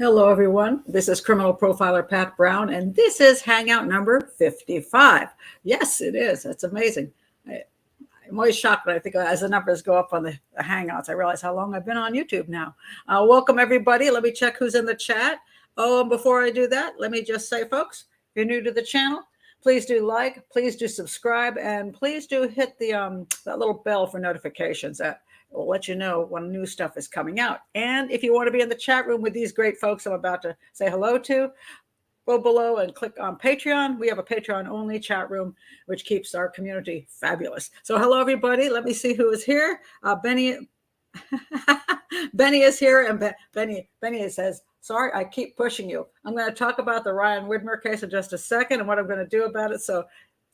Hello, everyone. This is criminal profiler Pat Brown, and this is Hangout number 55. Yes, it is. That's amazing. I'm always shocked when I think as the numbers go up on the Hangouts, I realize how long I've been on YouTube now. Welcome, everybody. Let me check who's in the chat. Oh, and before I do that, let me just say, folks, if you're new to the channel, please do like, please do subscribe, and please do hit the that little bell for notifications. That will let you know when new stuff is coming out. And if you want to be in the chat room with these great folks I'm about to say hello to, go below and click on Patreon. We have a Patreon only chat room, which keeps our community fabulous. So hello, everybody. Let me see who is here. Benny is here, and Benny says, sorry, I keep pushing you. I'm going to talk about the Ryan Widmer case in just a second and what I'm going to do about it. So,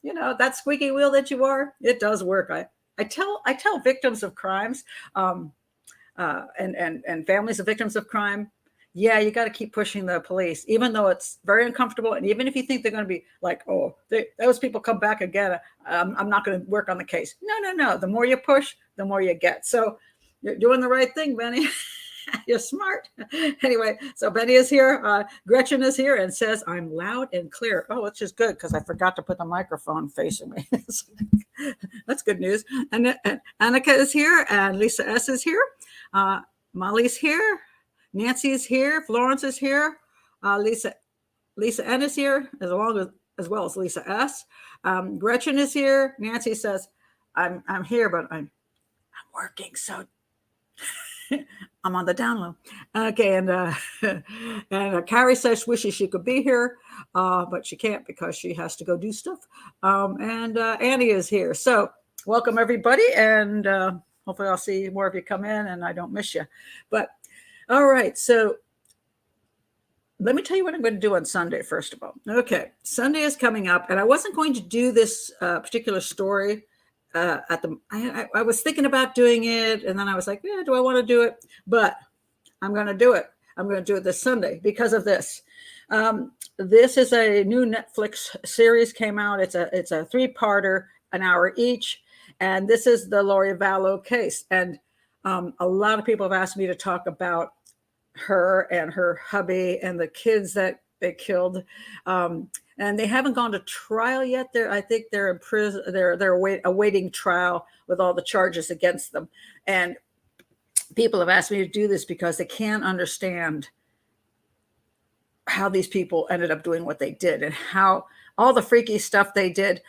you know, that squeaky wheel that you are, it does work. I tell victims of crimes and families of victims of crime, yeah, you got to keep pushing the police, even though it's very uncomfortable. And even if you think they're going to be like, oh, those people come back again, I'm not going to work on the case. No. The more you push, the more you get. So you're doing the right thing, Benny. You're smart. Anyway, so Benny is here. Gretchen is here and says, I'm loud and clear. Oh, which is good because I forgot to put the microphone facing me. That's good news. And Annika is here and Lisa S is here. Molly's here. Nancy is here. Florence is here. Lisa N is here as well as Lisa S. Gretchen is here. Nancy says, I'm here, but I'm working. So I'm on the down low. Okay, and Carrie says wishes she could be here, but she can't because she has to go do stuff. And Annie is here. So welcome, everybody, and hopefully I'll see more of you come in and I don't miss you. But all right, so let me tell you what I'm going to do on Sunday, first of all. Okay, Sunday is coming up, and I wasn't going to do this particular story I was thinking about doing it, and then I was like, yeah, do I want to do it? But I'm going to do it. I'm going to do it this Sunday because of this. This is a new Netflix series came out. It's a three-parter, an hour each, and this is the Lori Vallow case. And a lot of people have asked me to talk about her and her hubby and the kids that they killed. And they haven't gone to trial yet. I think they're in prison. They're awaiting trial with all the charges against them. And people have asked me to do this because they can't understand how these people ended up doing what they did and how all the freaky stuff they did.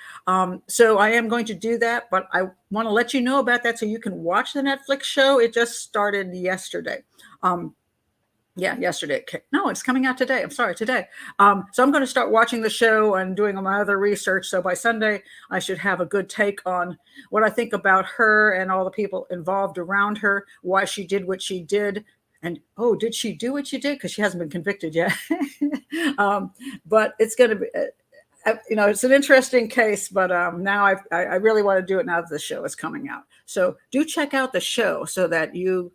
So I am going to do that, but I want to let you know about that so you can watch the Netflix show. It just started yesterday. Yesterday. No, it's coming out today. I'm sorry, today. So I'm going to start watching the show and doing my other research. So by Sunday, I should have a good take on what I think about her and all the people involved around her, why she did what she did. And, oh, did she do what she did? Because she hasn't been convicted yet. But it's going to be, it's an interesting case. But now I really want to do it now that the show is coming out. So do check out the show so that you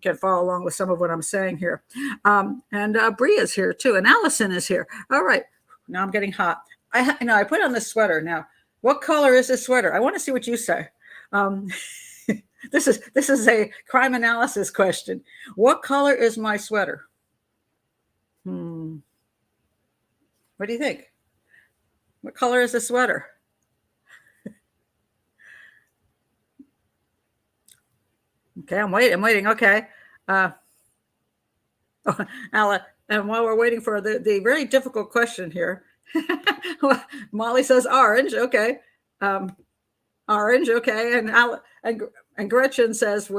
can follow along with some of what I'm saying here. And Bree is here too. And Allison is here. All right. Now I'm getting hot. I put on this sweater. Now, what color is this sweater? I want to see what you say. This is a crime analysis question. What color is my sweater? What do you think? What color is the sweater? Okay, I'm waiting. Okay. Ala, and while we're waiting for the very difficult question here, Molly says orange. Okay. Orange. Okay. And Gretchen says,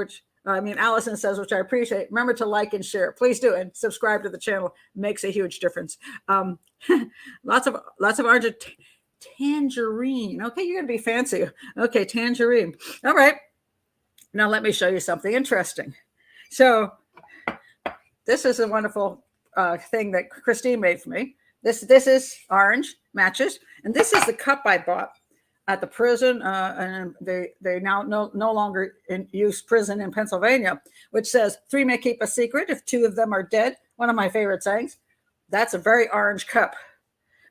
Allison says, which I appreciate. Remember to like and share. Please do. And subscribe to the channel. Makes a huge difference. Lots of orange. Tangerine. Okay. You're going to be fancy. Okay. Tangerine. All right. Now, let me show you something interesting. So this is a wonderful thing that Christine made for me. This is orange, matches. And this is the cup I bought at the prison. And they now no longer use prison in Pennsylvania, which says 3 may keep a secret if 2 of them are dead. One of my favorite sayings. That's a very orange cup.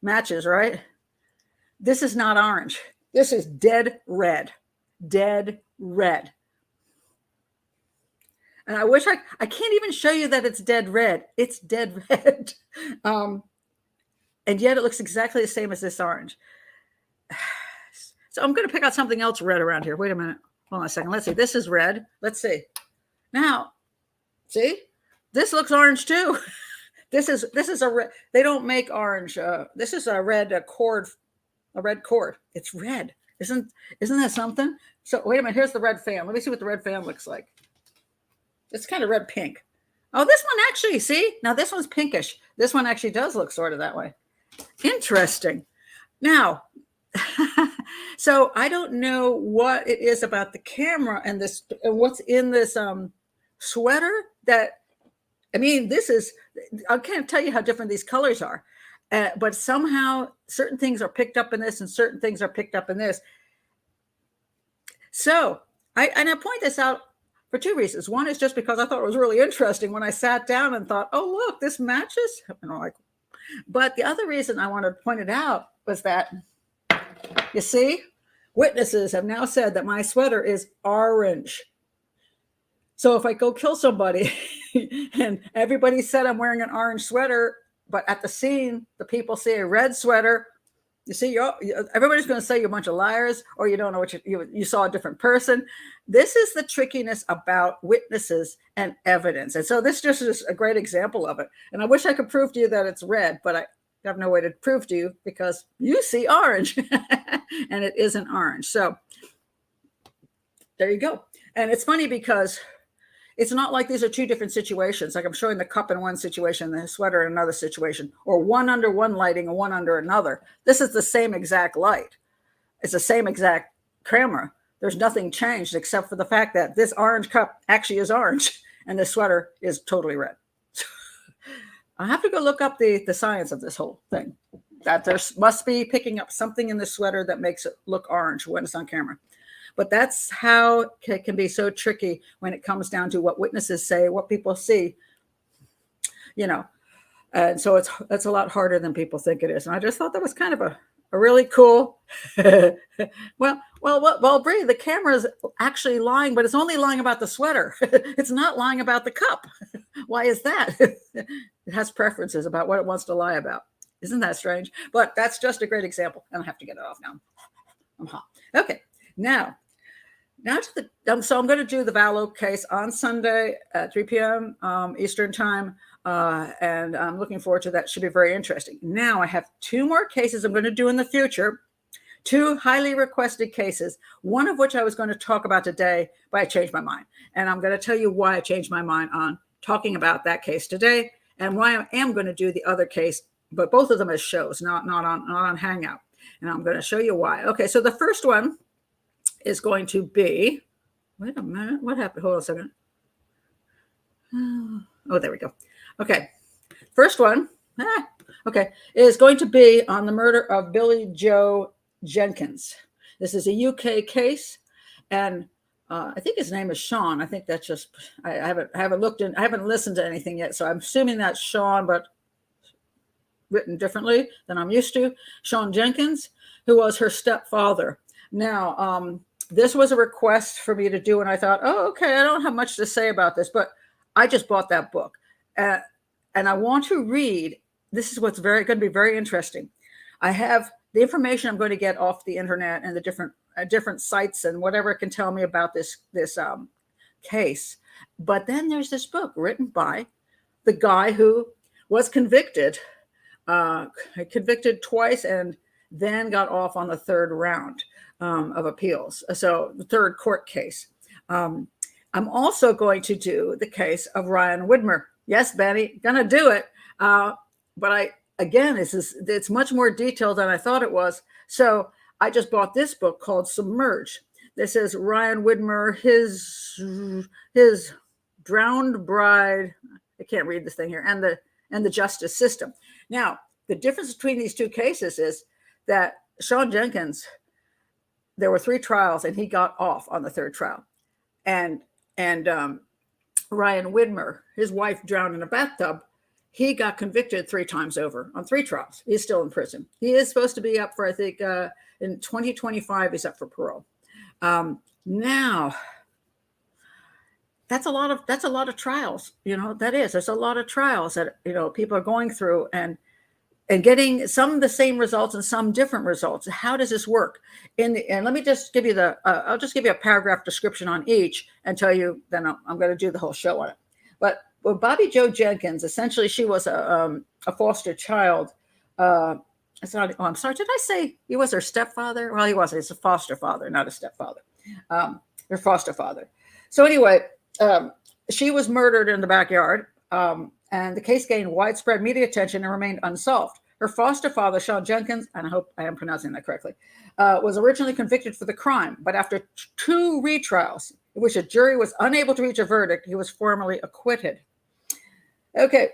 Matches, right? This is not orange. This is dead red. Dead red. And I wish I can't even show you that it's dead red. It's dead red. And yet it looks exactly the same as this orange. So I'm going to pick out something else red around here. Wait a minute. Hold on a second. Let's see. This is red. Let's see. Now, see, this looks orange too. This is a red. They don't make orange. This is a red cord. A red cord. It's red. Isn't that something? So wait a minute. Here's the red fan. Let me see what the red fan looks like. It's kind of red pink. Oh, this one actually, see? Now this one's pinkish. This one actually does look sort of that way. Interesting. Now, so I don't know what it is about the camera and this, and what's in this sweater that, I mean, I can't tell you how different these colors are, but somehow certain things are picked up in this and certain things are picked up in this. So I point this out for two reasons. One is just because I thought it was really interesting when I sat down and thought, oh, look, this matches. But the other reason I wanted to point it out was that, you see, witnesses have now said that my sweater is orange. So if I go kill somebody and everybody said I'm wearing an orange sweater, but at the scene, the people see a red sweater, you see, everybody's going to say you're a bunch of liars, or you don't know what you saw a different person. This is the trickiness about witnesses and evidence. And so this just is a great example of it. And I wish I could prove to you that it's red, but I have no way to prove to you because you see orange and it isn't orange. So there you go. And it's funny because it's not like these are two different situations. Like I'm showing the cup in one situation, the sweater in another situation, or one under one lighting and one under another. This is the same exact light. It's the same exact camera. There's nothing changed except for the fact that this orange cup actually is orange and this sweater is totally red. I have to go look up the science of this whole thing. That there must be picking up something in the sweater that makes it look orange when it's on camera. But that's how it can be so tricky when it comes down to what witnesses say, what people see, And so that's a lot harder than people think it is. And I just thought that was kind of a really cool. well, Bree, the camera is actually lying, but it's only lying about the sweater. It's not lying about the cup. Why is that? It has preferences about what it wants to lie about. Isn't that strange? But that's just a great example. And I have to get it off now. I'm hot. Okay, now to so I'm going to do the Vallow case on Sunday at 3 p.m. Eastern time. And I'm looking forward to that. Should be very interesting. Now I have two more cases I'm going to do in the future, two highly requested cases, one of which I was going to talk about today, but I changed my mind. And I'm going to tell you why I changed my mind on talking about that case today and why I am going to do the other case, but both of them as shows, not on Hangout. And I'm going to show you why. Okay, so the first one is going to be, wait a minute, what happened? Hold on a second. Oh, there we go. Okay, first one, is going to be on the murder of Billy Joe Jenkins. This is a UK case, and I think his name is Sean. I think that's just, I haven't looked in, I haven't listened to anything yet, so I'm assuming that's Sean, but written differently than I'm used to. Sean Jenkins, who was her stepfather. Now, this was a request for me to do, and I thought, oh, okay, I don't have much to say about this, but I just bought that book. And I want to read, this is what's going to be very interesting. I have the information I'm going to get off the internet and the different sites and whatever it can tell me about this case. But then there's this book written by the guy who was convicted twice and then got off on the third round of appeals. So the third court case. I'm also going to do the case of Ryan Widmer. Yes, Benny, gonna do it. But it's much more detailed than I thought it was. So I just bought this book called Submerge. This is Ryan Widmer, his drowned bride. I can't read this thing here, and the justice system. Now, the difference between these two cases is that Sean Jenkins, there were 3 trials, and he got off on the third trial, and Ryan Widmer, his wife drowned in a bathtub. He got convicted 3 times over on 3 trials. He's still in prison. He is supposed to be up for, I think, in 2025, he's up for parole. Now, that's a lot of trials. There's a lot of trials that people are going through and getting some the same results and some different results. How does this work? And let me just give you I'll just give you a paragraph description on each and tell you, then I'm going to do the whole show on it. But with Bobby Joe Jenkins, essentially she was a foster child. I'm sorry, did I say he was her stepfather? Well, he wasn't. He's a foster father, not a stepfather. Her foster father. So anyway, she was murdered in the backyard. And the case gained widespread media attention and remained unsolved. Her foster father, Sion Jenkins, and I hope I am pronouncing that correctly, was originally convicted for the crime, but after 2 retrials in which a jury was unable to reach a verdict, he was formally acquitted. Okay,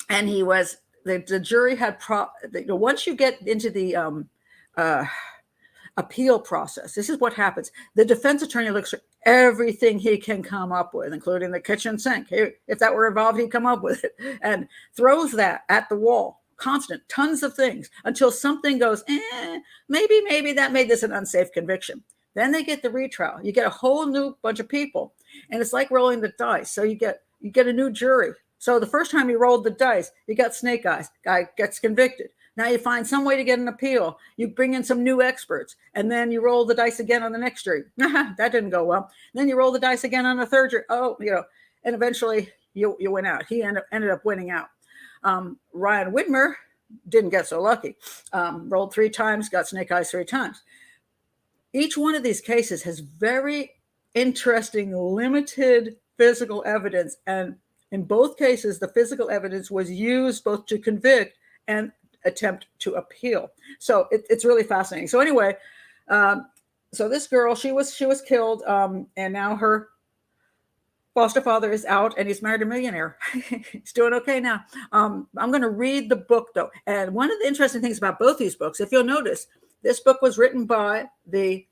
and he was, the jury had, once you get into the appeal process, this is what happens. The defense attorney looks for everything he can come up with, including the kitchen sink. If that were involved, he'd come up with it and throws that at the wall. Constant, tons of things until something goes, maybe that made this an unsafe conviction. Then they get the retrial. You get a whole new bunch of people, and it's like rolling the dice. So you get a new jury. So the first time you rolled the dice, you got snake eyes. Guy gets convicted. Now you find some way to get an appeal. You bring in some new experts, and then you roll the dice again on the next jury. That didn't go well. Then you roll the dice again on the third jury. And eventually you win out. He ended up winning out. Ryan Widmer didn't get so lucky. Rolled 3 times, got snake eyes 3 times. Each one of these cases has very interesting, limited physical evidence. And in both cases, the physical evidence was used both to convict and attempt to appeal. So it's really fascinating. So anyway, so this girl, she was killed, and now her foster father is out, and he's married a millionaire. He's doing okay now. I'm going to read the book though, and one of the interesting things about both these books, if you'll notice, this book was written by the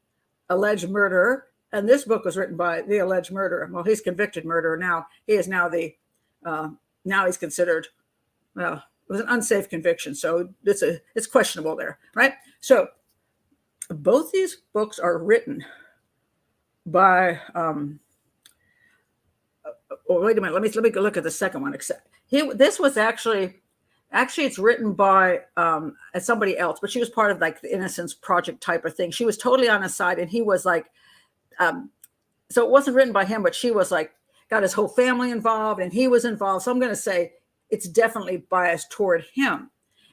alleged murderer, and this book was written by the alleged murderer. Well, he's convicted murderer now. He is now now he's considered, well, it was an unsafe conviction, so it's questionable there, right? So both these books are written by. Wait a minute. Let me look at the second one. This was actually it's written by somebody else, but she was part of like the Innocence Project type of thing. She was totally on his side, and he was like, so it wasn't written by him, but she was like got his whole family involved, and he was involved. So I'm going to say it's definitely biased toward him.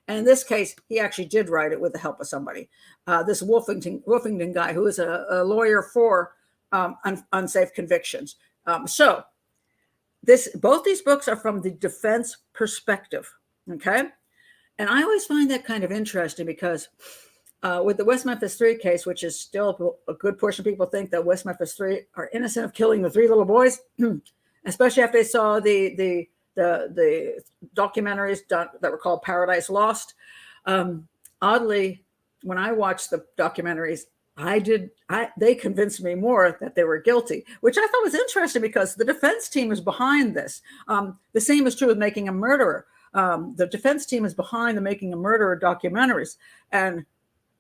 And in this case, he actually did write it with the help of somebody. This Wolfington guy, who is a lawyer for unsafe convictions. So both these books are from the defense perspective. Okay. And I always find that kind of interesting because with the West Memphis 3 case, which is still a good portion of people think that West Memphis 3 are innocent of killing the 3 little boys, especially after they saw the documentaries that were called Paradise Lost. Oddly, when I watched the documentaries, they convinced me more that they were guilty, which I thought was interesting because the defense team is behind this. The same is true with Making a Murderer. The defense team is behind the Making a Murderer documentaries, and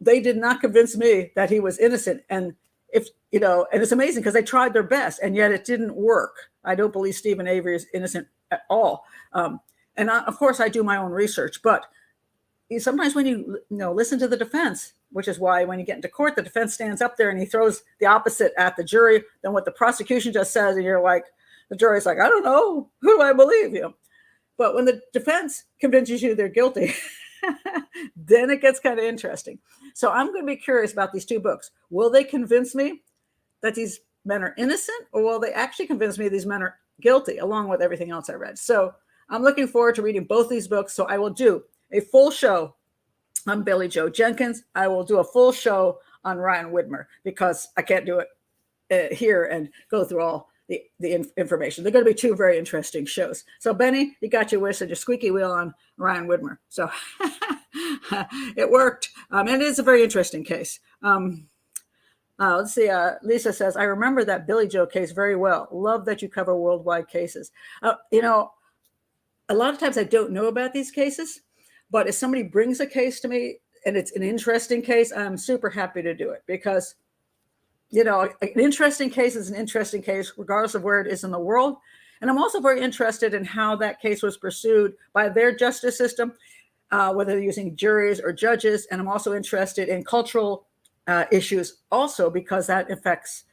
they did not convince me that he was innocent. And and it's amazing because they tried their best, and yet it didn't work. I don't believe Stephen Avery is innocent at all. Of course, I do my own research, but sometimes when you listen to the defense, which is why when you get into court, the defense stands up there and he throws the opposite at the jury than what the prosecution just says, and you're like, the jury's like, I don't know, who do I believe you? But when the defense convinces you they're guilty, then it gets kind of interesting. So I'm going to be curious about these 2 books. Will they convince me that these men are innocent, or will they actually convince me these men are guilty, along with everything else I read? So I'm looking forward to reading both these books. So I will do a full show on Billy Joe Jenkins. I will do a full show on Ryan Widmer because I can't do it here and go through all the information. They're going to be 2 very interesting shows. So Benny, you got your wish and your squeaky wheel on Ryan Widmer. So it worked. And it is a very interesting case. Let's see. Lisa says, I remember that Billy Joe case very well. Love that you cover worldwide cases. A lot of times I don't know about these cases, but if somebody brings a case to me and it's an interesting case, I'm super happy to do it because an interesting case is an interesting case, regardless of where it is in the world. And I'm also very interested in how that case was pursued by their justice system, whether they're using juries or judges. And I'm also interested in cultural issues also, because that affects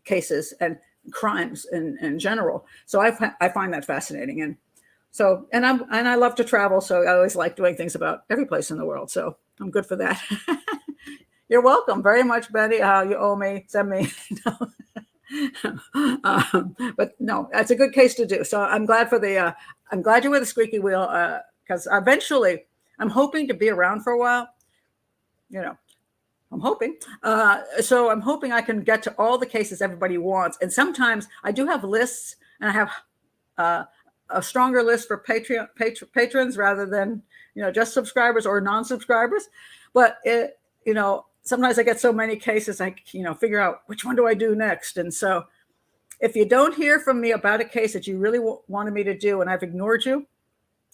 cases and crimes in general. So I find that fascinating. And so, and I love to travel. So I always like doing things about every place in the world. So I'm good for that. You're welcome very much, Betty. You owe me, send me. But no, that's a good case to do. So I'm glad I'm glad you're with the squeaky wheel, because eventually I'm hoping to be around for a while. I'm hoping. So I'm hoping I can get to all the cases everybody wants. And sometimes I do have lists, and I have a stronger list for patrons rather than, just subscribers or non-subscribers. But sometimes I get so many cases, I figure out which one do I do next. And so if you don't hear from me about a case that you really wanted me to do and I've ignored you,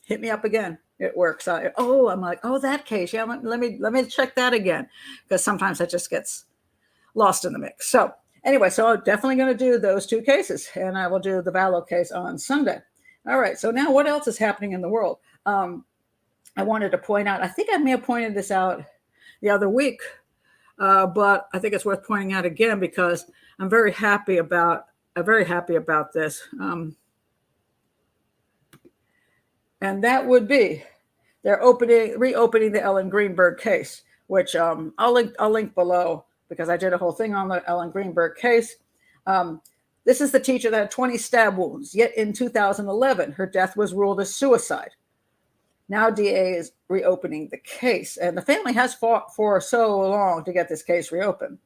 hit me up again. It works. I'm like, that case. Yeah, let me check that again, because sometimes that just gets lost in the mix. So anyway, so I'm definitely going to do those 2 cases, and I will do the Vallow case on Sunday. All right. So now what else is happening in the world? I wanted to point out, I think I may have pointed this out the other week, but I think it's worth pointing out again because I'm very happy about this. And that would be they're reopening the Ellen Greenberg case, which I'll link below, because I did a whole thing on the Ellen Greenberg case. This is the teacher that had 20 stab wounds, yet in 2011, her death was ruled as suicide. Now DA is reopening the case, and the family has fought for so long to get this case reopened.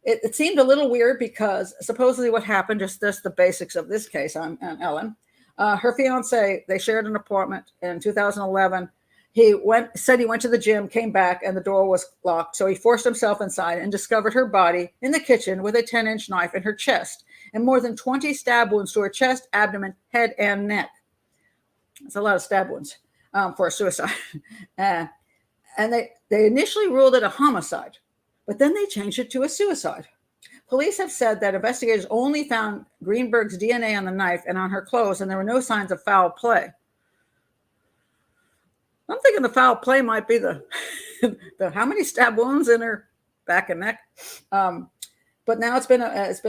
It seemed a little weird because supposedly what happened, just the basics of this case on Ellen. Her fiance, they shared an apartment in 2011. He said he went to the gym, came back, and the door was locked. So he forced himself inside and discovered her body in the kitchen with a 10-inch knife in her chest and more than 20 stab wounds to her chest, abdomen, head, and neck. That's a lot of stab wounds for a suicide. And they initially ruled it a homicide, but then they changed it to a suicide. Police have said that investigators only found Greenberg's DNA on the knife and on her clothes, and there were no signs of foul play. I'm thinking the foul play might be the how many stab wounds in her back and neck. But now it's been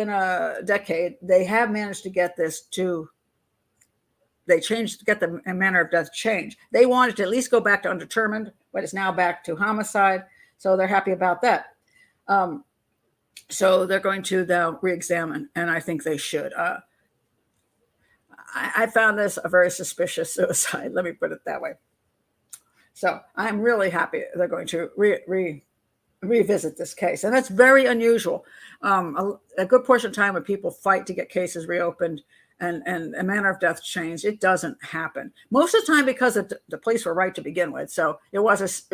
a decade. They have managed to get this to. Get the manner of death changed. They wanted to at least go back to undetermined, but it's now back to homicide. So they're happy about that. So they're going to now re-examine, and I think they should. I found this a very suspicious suicide. Let me put it that way. So I'm really happy they're going to revisit this case, and that's very unusual. A good portion of time when people fight to get cases reopened and a manner of death changed, it doesn't happen most of the time because the police were right to begin with. So it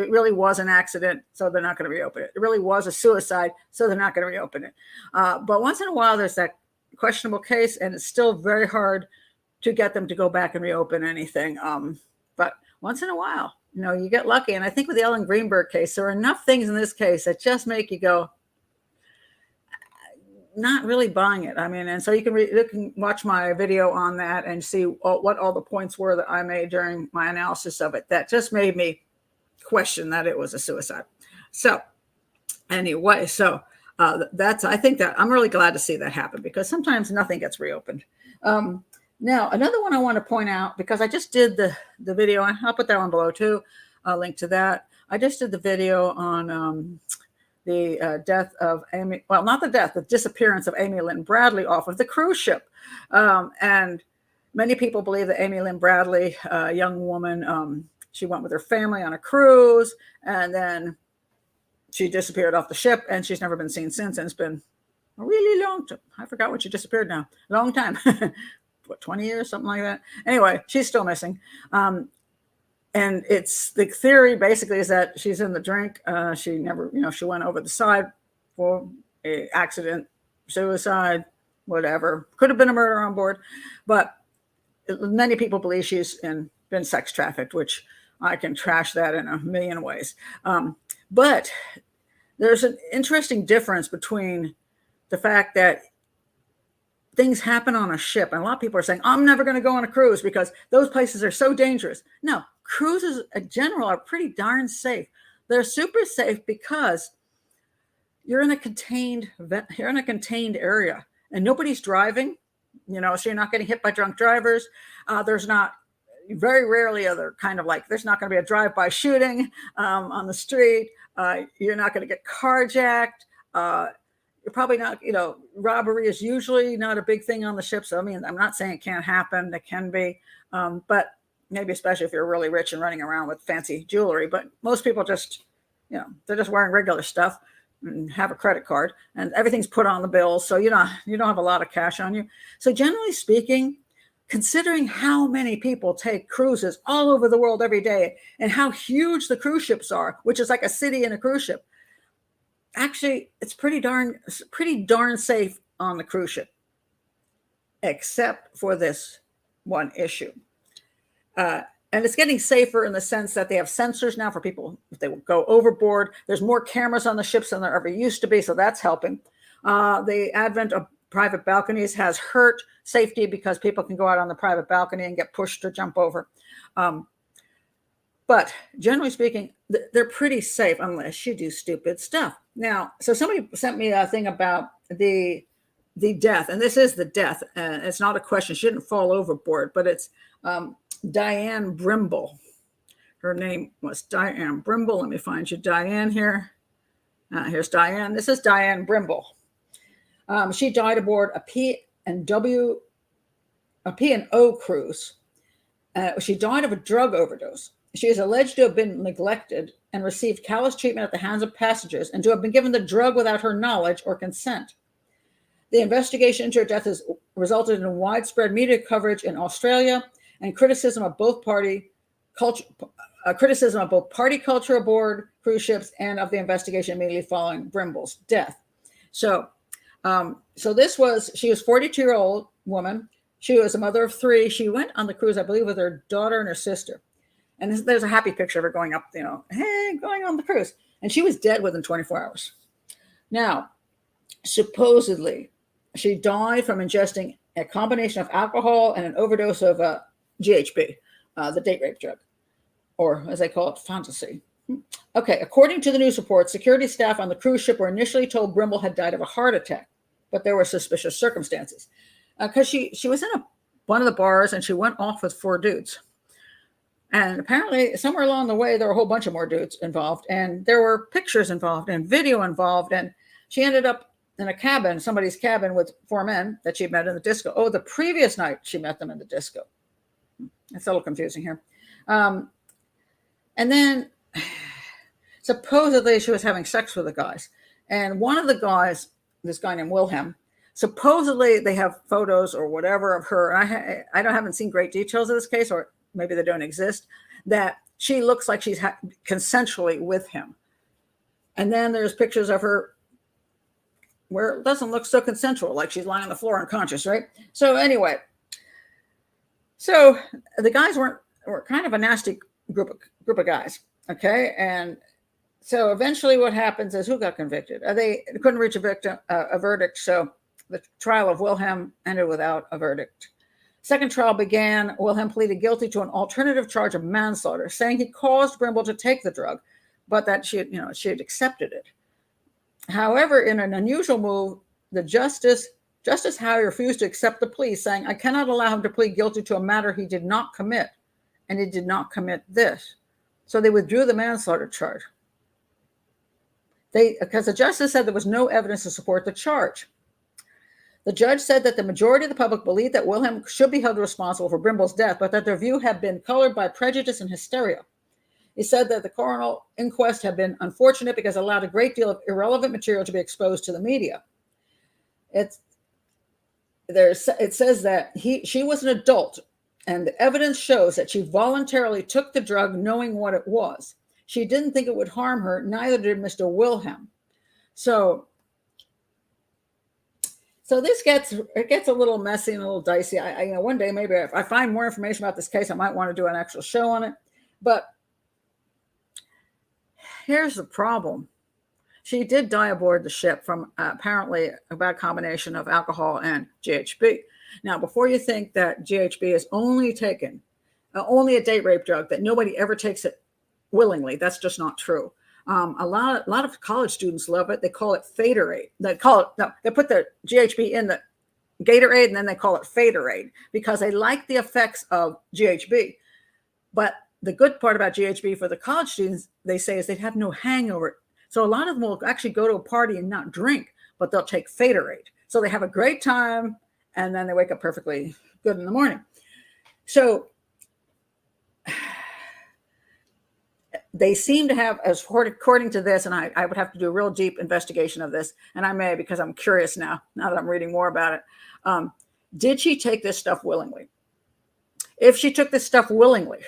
really was an accident, so they're not going to reopen it. It really was a suicide, so they're not going to reopen it. But once in a while, there's that questionable case, and it's still very hard to get them to go back and reopen anything. But once in a while, you get lucky. And I think with the Ellen Greenberg case, there are enough things in this case that just make you go, not really buying it. I mean, and so you can watch my video on that and see what all the points were that I made during my analysis of it. That just made me question that it was a suicide. So anyway, I think that I'm really glad to see that happen, because sometimes nothing gets reopened. Now, another one I want to point out, because I just did the video, and I'll put that one below too, a link to that. I just did the video on the death of Amy, well, not the death, the disappearance of Amy Lynn Bradley off of the cruise ship. And many people believe that Amy Lynn Bradley, a young woman, she went with her family on a cruise, and then she disappeared off the ship, and she's never been seen since. And it's been a really long time. I forgot when she disappeared now. Long time. 20 years, something like that. Anyway, she's still missing. And it's the theory basically is that she's in the drink. She never, she went over the side for a accident, suicide, whatever. Could have been a murder on board, but many people believe she's been sex trafficked, which I can trash that in a million ways. But there's an interesting difference between the fact that things happen on a ship. And a lot of people are saying, I'm never going to go on a cruise because those places are so dangerous. No, cruises in general are pretty darn safe. They're super safe because you're in a contained area and nobody's driving, so you're not getting hit by drunk drivers. There's not, very rarely are there there's not going to be a drive-by shooting on the street. You're not going to get carjacked. You're probably not, robbery is usually not a big thing on the ship. So, I mean, I'm not saying it can't happen. It can be, but maybe especially if you're really rich and running around with fancy jewelry. But most people just, they're just wearing regular stuff and have a credit card and everything's put on the bill. So, you don't have a lot of cash on you. So generally speaking, considering how many people take cruises all over the world every day and how huge the cruise ships are, which is like a city in a cruise ship, actually, it's pretty darn safe on the cruise ship, except for this one issue. And it's getting safer in the sense that they have sensors now for people if they will go overboard. There's more cameras on the ships than there ever used to be, so that's helping. The advent of private balconies has hurt safety because people can go out on the private balcony and get pushed or jump over. But generally speaking, they're pretty safe unless you do stupid stuff. Now, so somebody sent me a thing about the death, and this is the death. It's not a question. She didn't fall overboard, but it's Diane Brimble. Her name was Diane Brimble. Let me find you Diane here. Here's Diane. This is Diane Brimble. She died aboard a P&O cruise. She died of a drug overdose. She is alleged to have been neglected and received callous treatment at the hands of passengers and to have been given the drug without her knowledge or consent. The investigation into her death has resulted in widespread media coverage in Australia and criticism of both party culture aboard cruise ships and of the investigation immediately following Brimble's death. So she was a 42-year-old woman. She was a mother of 3. She went on the cruise, I believe, with her daughter and her sister. And there's a happy picture of her going up, hey, going on the cruise. And she was dead within 24 hours. Now, supposedly, she died from ingesting a combination of alcohol and an overdose of GHB, the date rape drug, or as they call it, fantasy. Okay, according to the news report, security staff on the cruise ship were initially told Brimble had died of a heart attack, but there were suspicious circumstances. Because she was in one of the bars and she went off with 4 dudes. And apparently somewhere along the way, there were a whole bunch of more dudes involved. And there were pictures involved and video involved. And she ended up in a cabin, somebody's cabin with 4 men that she met in the disco. Oh, the previous night she met them in the disco. It's a little confusing here. And then supposedly she was having sex with the guys. And one of the guys, this guy named Wilhelm, supposedly they have photos or whatever of her. I haven't seen great details of this case, or maybe they don't exist, that she looks like she's consensually with him. And then there's pictures of her where it doesn't look so consensual, like she's lying on the floor unconscious, right? So anyway, so the guys were kind of a nasty group of guys, okay? And so eventually what happens is, who got convicted? They couldn't reach a verdict, so the trial of Wilhelm ended without a verdict. Second trial began. Wilhelm pleaded guilty to an alternative charge of manslaughter, saying he caused Brimble to take the drug, but that she had accepted it. However, in an unusual move, the Justice Howe refused to accept the plea, saying, I cannot allow him to plead guilty to a matter he did not commit, and he did not commit this. So they withdrew the manslaughter charge. Because the justice said there was no evidence to support the charge. The judge said that the majority of the public believed that Wilhelm should be held responsible for Brimble's death, but that their view had been colored by prejudice and hysteria. He said that the coroner inquest had been unfortunate because it allowed a great deal of irrelevant material to be exposed to the media. It says that she was an adult, and the evidence shows that she voluntarily took the drug knowing what it was. She didn't think it would harm her, neither did Mr. Wilhelm. So this gets a little messy and a little dicey. One day maybe if I find more information about this case, I might want to do an actual show on it. But here's the problem. She did die aboard the ship from apparently a bad combination of alcohol and GHB. Now, before you think that GHB is only taken, only a date rape drug, that nobody ever takes it willingly, that's just not true. A lot of college students love it. They call it Faderade. They put the GHB in the Gatorade and then they call it Faderade because they like the effects of GHB. But the good part about GHB for the college students, they say, is they'd have no hangover. So a lot of them will actually go to a party and not drink, but they'll take Faderade. So they have a great time and then they wake up perfectly good in the morning. So they seem to have, as according to this, and I would have to do a real deep investigation of this, and I may because I'm curious now that I'm reading more about it. Did she take this stuff willingly? If she took this stuff willingly,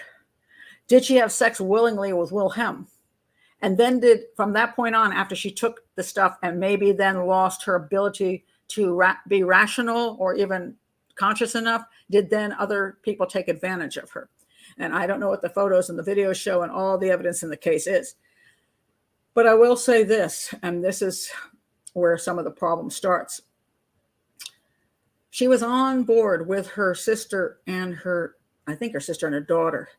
did she have sex willingly with Wilhelm? And then from that point on, after she took the stuff and maybe then lost her ability to be rational or even conscious enough, did then other people take advantage of her? And I don't know what the photos and the videos show and all the evidence in the case is. But I will say this, and this is where some of the problem starts. She was on board with her sister and I think her sister and her daughter.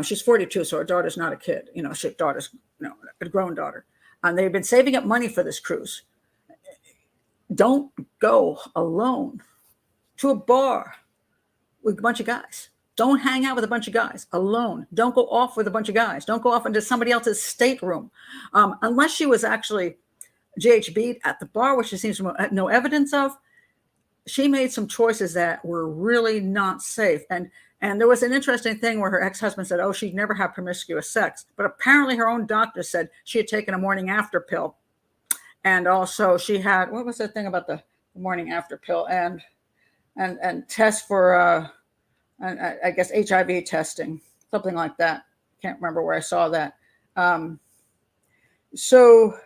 She's 42, so her daughter's not a kid. Daughter's a grown daughter. And they've been saving up money for this cruise. Don't go alone to a bar with a bunch of guys. Don't hang out with a bunch of guys alone. Don't go off with a bunch of guys. Don't go off into somebody else's stateroom. Unless she was actually GHB'd at the bar, which she seems to have no evidence of, she made some choices that were really not safe. And there was an interesting thing where her ex-husband said, oh, she'd never have promiscuous sex. But apparently her own doctor said she had taken a morning after pill. And also she had, what was the thing about the morning after pill? And tests for, I guess, HIV testing, something like that. Can't remember where I saw that. So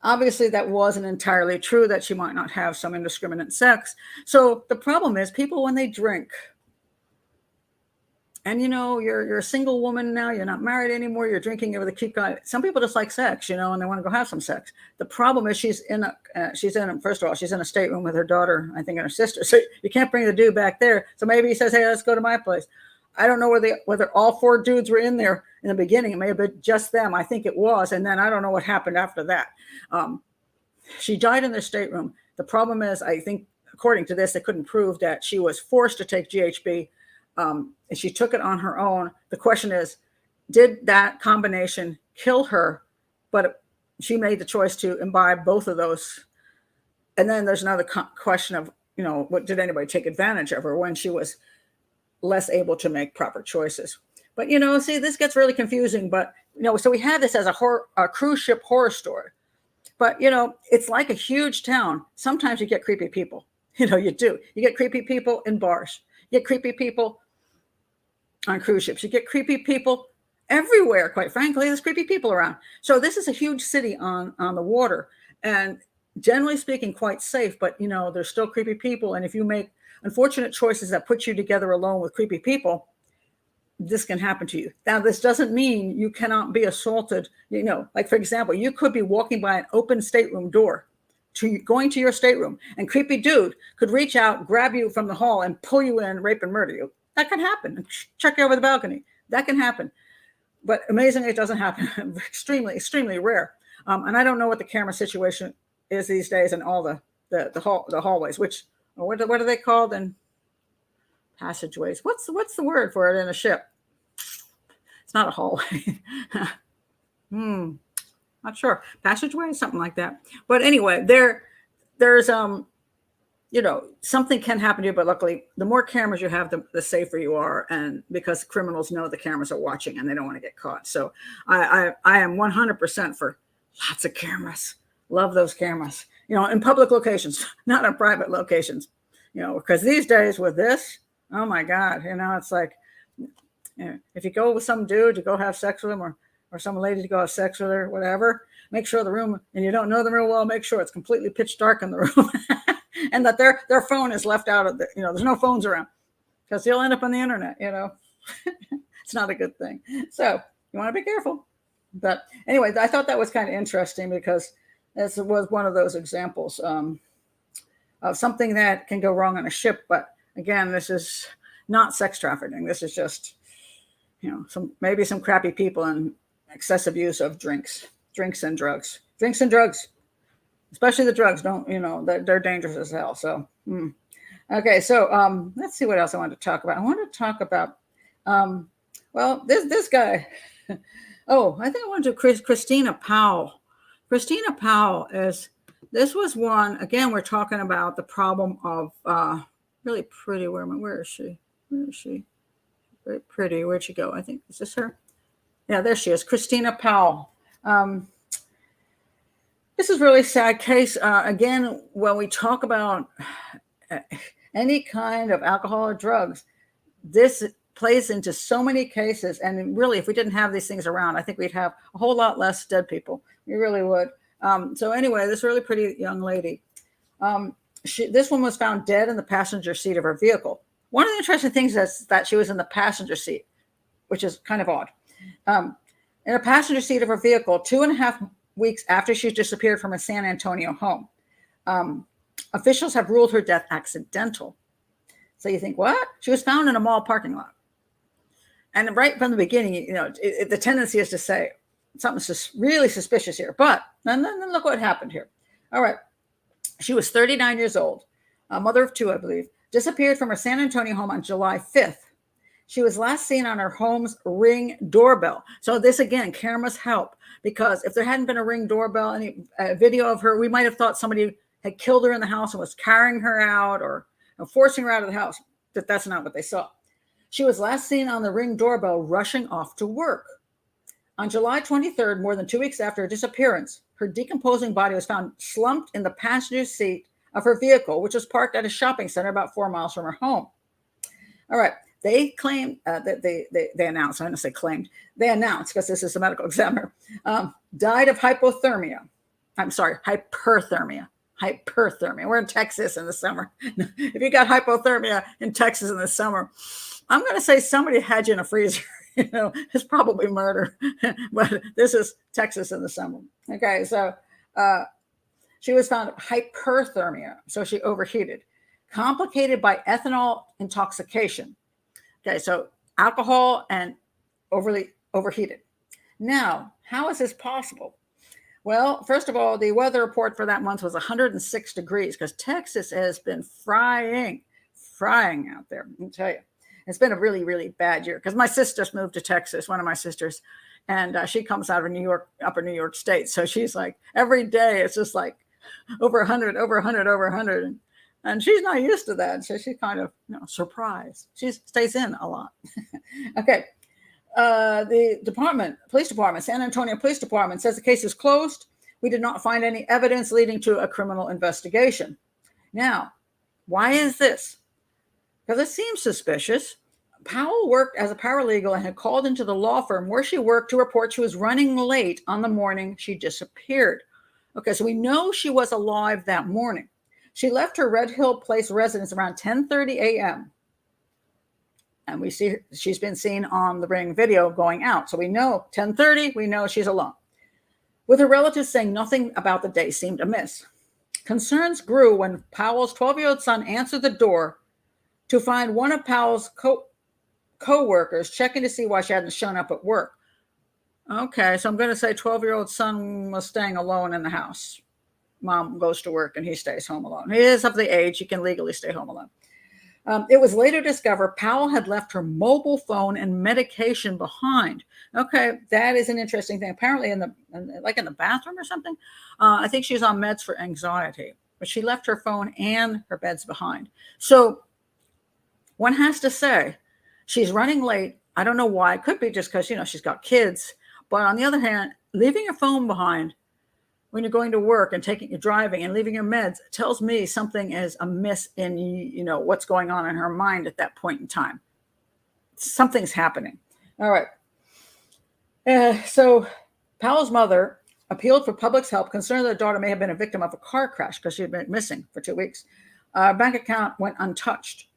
obviously that wasn't entirely true, that she might not have some indiscriminate sex. So the problem is people, when they drink, and you're a single woman now, you're not married anymore, you're drinking with a cute guy. Some people just like sex, and they want to go have some sex. The problem is she's in first of all, she's in a stateroom with her daughter, I think, and her sister. So you can't bring the dude back there. So maybe he says, hey, let's go to my place. I don't know whether all four dudes were in there in the beginning. It may have been just them. I think it was. And then I don't know what happened after that. She died in their stateroom. The problem is, I think, according to this, they couldn't prove that she was forced to take GHB. And she took it on her own. The question is, did that combination kill her? But she made the choice to imbibe both of those. And then there's another question of, what did anybody take advantage of her when she was less able to make proper choices? But, see, this gets really confusing. But, so we have this as a cruise ship horror story. But, it's like a huge town. Sometimes you get creepy people. You do. You get creepy people in bars. You get creepy people on cruise ships. You get creepy people everywhere, quite frankly. There's creepy people around. So this is a huge city on the water. And generally speaking, quite safe. But, there's still creepy people. And if you make unfortunate choices that put you together alone with creepy people, this can happen to you. Now, this doesn't mean you cannot be assaulted. Like, for example, you could be walking by an open stateroom door going to your stateroom, and creepy dude could reach out, grab you from the hall, and pull you in, rape and murder you. That can happen. Check you over the balcony. That can happen. But amazingly, it doesn't happen. Extremely, extremely rare. And I don't know what the camera situation is these days in all the hallways, which, what are they called? And passageways. What's the word for it in a ship? It's not a hallway. Not sure. Passageway, something like that. But anyway, there's something can happen to you, but luckily the more cameras you have, the safer you are. And because criminals know the cameras are watching and they don't want to get caught. So I am 100% for lots of cameras. Love those cameras, in public locations, not in private locations, because these days with this, oh my God, it's like, if you go with some dude to go have sex with him, or some lady to go have sex with her, whatever, make sure the room, and you don't know them real well, make sure it's completely pitch dark in the room and that their phone is left out of there's no phones around, because you'll end up on the internet, It's not a good thing. So you want to be careful. But anyway, I thought that was kind of interesting because this was one of those examples of something that can go wrong on a ship. But again, this is not sex trafficking. This is just, maybe some crappy people and excessive use of drinks and drugs, especially the drugs. They're dangerous as hell. So, okay. So, let's see what else I wanted to talk about. I want to talk about, this guy. Oh, I think I want to do Christina Powell. Christina Powell this was one, again, we're talking about the problem of really pretty women. Where is she? Very pretty. Where'd she go? I think, is this her? Yeah, there she is. Christina Powell. This is a really sad case. Again, when we talk about any kind of alcohol or drugs, this plays into so many cases. And really, if we didn't have these things around, I think we'd have a whole lot less dead people. We really would. So anyway, this really pretty young lady, this one was found dead in the passenger seat of her vehicle. One of the interesting things is that she was in the passenger seat, which is kind of odd. In a passenger seat of her vehicle, 2.5 weeks after she disappeared from a San Antonio home. Officials have ruled her death accidental. So you think, what? She was found in a mall parking lot. And right from the beginning, the tendency is to say something's just really suspicious here. But then look what happened here. All right. She was 39 years old, a mother of 2, I believe, disappeared from her San Antonio home on July 5th. She was last seen on her home's Ring doorbell. So this, again, cameras help, because if there hadn't been a Ring doorbell, any video of her, we might have thought somebody had killed her in the house and was carrying her out or forcing her out of the house. That's not what they saw. She was last seen on the Ring doorbell rushing off to work. On July 23rd, more than 2 weeks after her disappearance, her decomposing body was found slumped in the passenger seat of her vehicle, which was parked at a shopping center about 4 miles from her home. All right. They claimed that they announced, I'm going to say claimed, they announced, because this is a medical examiner, died of hypothermia. I'm sorry, hyperthermia. We're in Texas in the summer. If you got hypothermia in Texas in the summer, I'm going to say somebody had you in a freezer. It's probably murder, but this is Texas in the summer. Okay, so she was found hyperthermia, so she overheated, complicated by ethanol intoxication. Okay, so alcohol and overly overheated. Now, how is this possible? Well, first of all, the weather report for that month was 106 degrees because Texas has been frying out there. Let me tell you, it's been a really, really bad year because my sister just moved to Texas, one of my sisters, and she comes out of New York, upper New York State. So she's like, every day it's just like over 100, over 100, over 100. And she's not used to that. So she's kind of surprised. She stays in a lot. Okay. The police department, San Antonio Police Department says the case is closed. We did not find any evidence leading to a criminal investigation. Now, why is this? Because it seems suspicious. Powell worked as a paralegal and had called into the law firm where she worked to report she was running late on the morning she disappeared. Okay, so we know she was alive that morning. She left her Red Hill Place residence around 10:30 a.m. And we see she's been seen on the Ring video going out. So we know 10:30, we know she's alone. With her relatives saying nothing about the day seemed amiss. Concerns grew when Powell's 12-year-old son answered the door to find one of Powell's co-workers checking to see why she hadn't shown up at work. Okay, so I'm going to say 12-year-old son was staying alone in the house. Mom goes to work and he stays home alone. He is of the age he can legally stay home alone. It was later discovered Powell had left her mobile phone and medication behind. Okay, that is an interesting thing. Apparently in the bathroom or something. I think she's on meds for anxiety, but she left her phone and her meds behind. So one has to say she's running late. I don't know why. It could be just because, she's got kids. But on the other hand, leaving your phone behind when you're going to work and you're driving and leaving your meds tells me something is amiss in, what's going on in her mind at that point in time. Something's happening. All right. So Powell's mother appealed for public's help, concerned that her daughter may have been a victim of a car crash because she had been missing for 2 weeks. Bank account went untouched.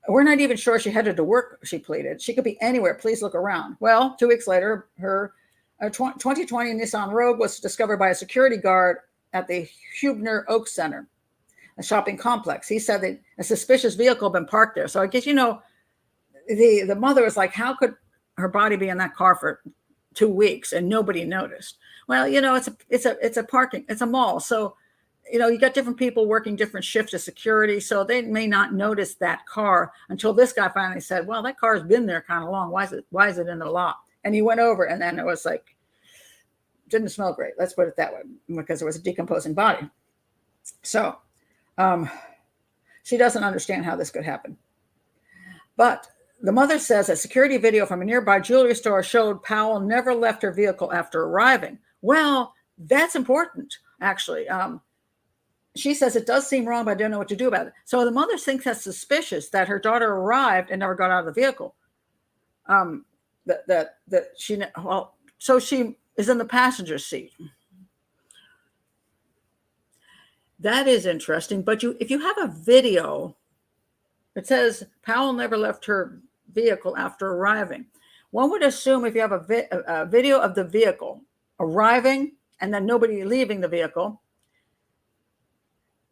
We're not even sure she headed to work, she pleaded. She could be anywhere. Please look around. Well, 2 weeks later, her A 2020 Nissan Rogue was discovered by a security guard at the Hubner Oak Center, a shopping complex. He said that a suspicious vehicle had been parked there. So I guess, the mother was like, how could her body be in that car for 2 weeks and nobody noticed? Well, it's a parking, it's a mall. So, you got different people working different shifts of security. So they may not notice that car until this guy finally said, well, that car's been there kind of long. Why is it in the lot? And he went over, and then it was like, didn't smell great. Let's put it that way, because it was a decomposing body. So she doesn't understand how this could happen. But the mother says that security video from a nearby jewelry store showed Powell never left her vehicle after arriving. Well, that's important, actually. She says it does seem wrong, but I don't know what to do about it. So the mother thinks that's suspicious that her daughter arrived and never got out of the vehicle. So she is in the passenger seat. That is interesting. But if you have a video, it says Powell never left her vehicle after arriving. One would assume if you have a video of the vehicle arriving and then nobody leaving the vehicle,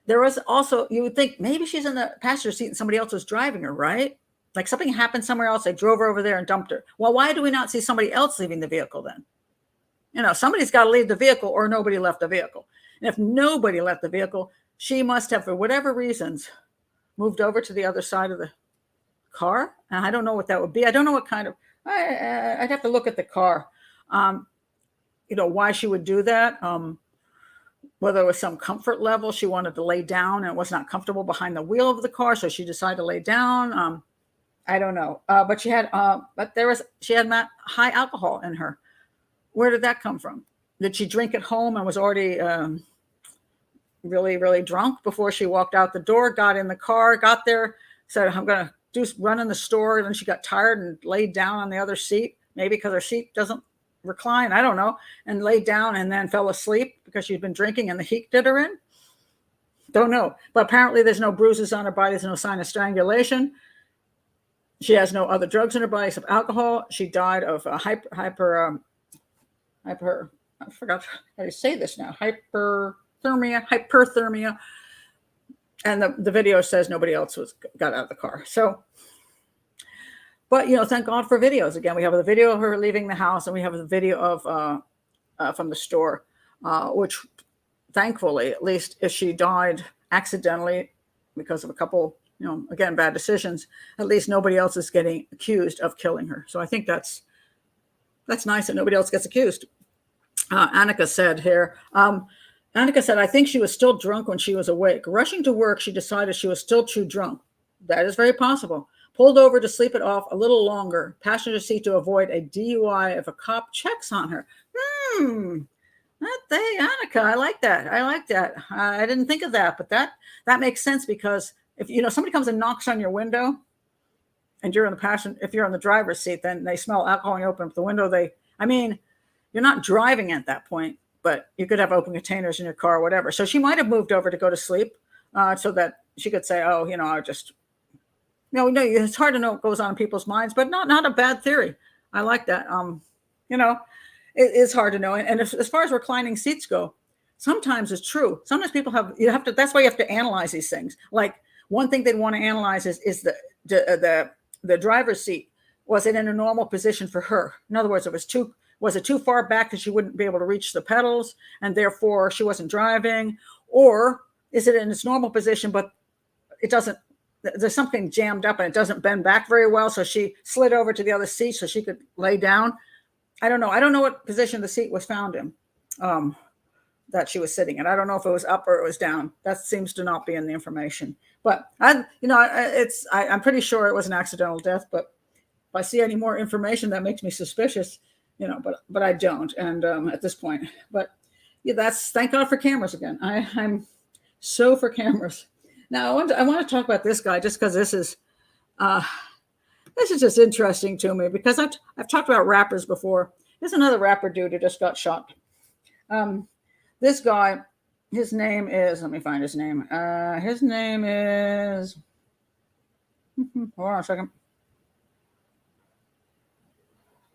there was also, you would think maybe she's in the passenger seat and somebody else was driving her, right? Like something happened somewhere else. They drove her over there and dumped her. Well, why do we not see somebody else leaving the vehicle then? Somebody's got to leave the vehicle, or nobody left the vehicle. And if nobody left the vehicle, she must have, for whatever reasons, moved over to the other side of the car. And I don't know what that would be. I don't know what kind of, I'd have to look at the car. Why she would do that. Whether it was some comfort level, she wanted to lay down and was not comfortable behind the wheel of the car, so she decided to lay down. I don't know. But she had high alcohol in her. Where did that come from? Did she drink at home and was already really, really drunk before she walked out the door, got in the car, got there, said, I'm going to run in the store. And then she got tired and laid down on the other seat, maybe because her seat doesn't recline, I don't know, and laid down and then fell asleep because she'd been drinking and the heat did her in. Don't know. But apparently there's no bruises on her body. There's no sign of strangulation. She has no other drugs in her body except alcohol. She died of hyper, I forgot how to say this now, hyperthermia. And the video says nobody else got out of the car. So, but, thank God for videos. Again, we have the video of her leaving the house, and we have the video of from the store, which thankfully, at least if she died accidentally because of a couple, again, bad decisions, at least nobody else is getting accused of killing her. So I think that's nice that nobody else gets accused. Annika said here, I think she was still drunk when she was awake. Rushing to work, she decided she was still too drunk. That is very possible. Pulled over to sleep it off a little longer. Passenger seat to avoid a DUI if a cop checks on her. Annika, I like that. I didn't think of that, but that makes sense, because if somebody comes and knocks on your window and you're in if you're in the driver's seat, then they smell alcohol and you open up the window. You're not driving at that point, but you could have open containers in your car or whatever. So she might have moved over to go to sleep so that she could say, I just, it's hard to know what goes on in people's minds, but not a bad theory. I like that. It is hard to know. And as far as reclining seats go, sometimes it's true. Sometimes people that's why you have to analyze these things. Like one thing they'd want to analyze is the driver's seat. Was it in a normal position for her? In other words, was it too far back that she wouldn't be able to reach the pedals and therefore she wasn't driving? Or is it in its normal position, but there's something jammed up and it doesn't bend back very well, so she slid over to the other seat so she could lay down? I don't know. I don't know what position the seat was found in that she was sitting in. I don't know if it was up or it was down. That seems to not be in the information. But I'm pretty sure it was an accidental death. But if I see any more information that makes me suspicious, but I don't. And at this point, but yeah, thank God for cameras again. I'm so for cameras. Now I want to talk about this guy just because this is just interesting to me, because I've talked about rappers before. There's another rapper dude who just got shot. This guy, his name is, let me find his name. His name is, hold on a second.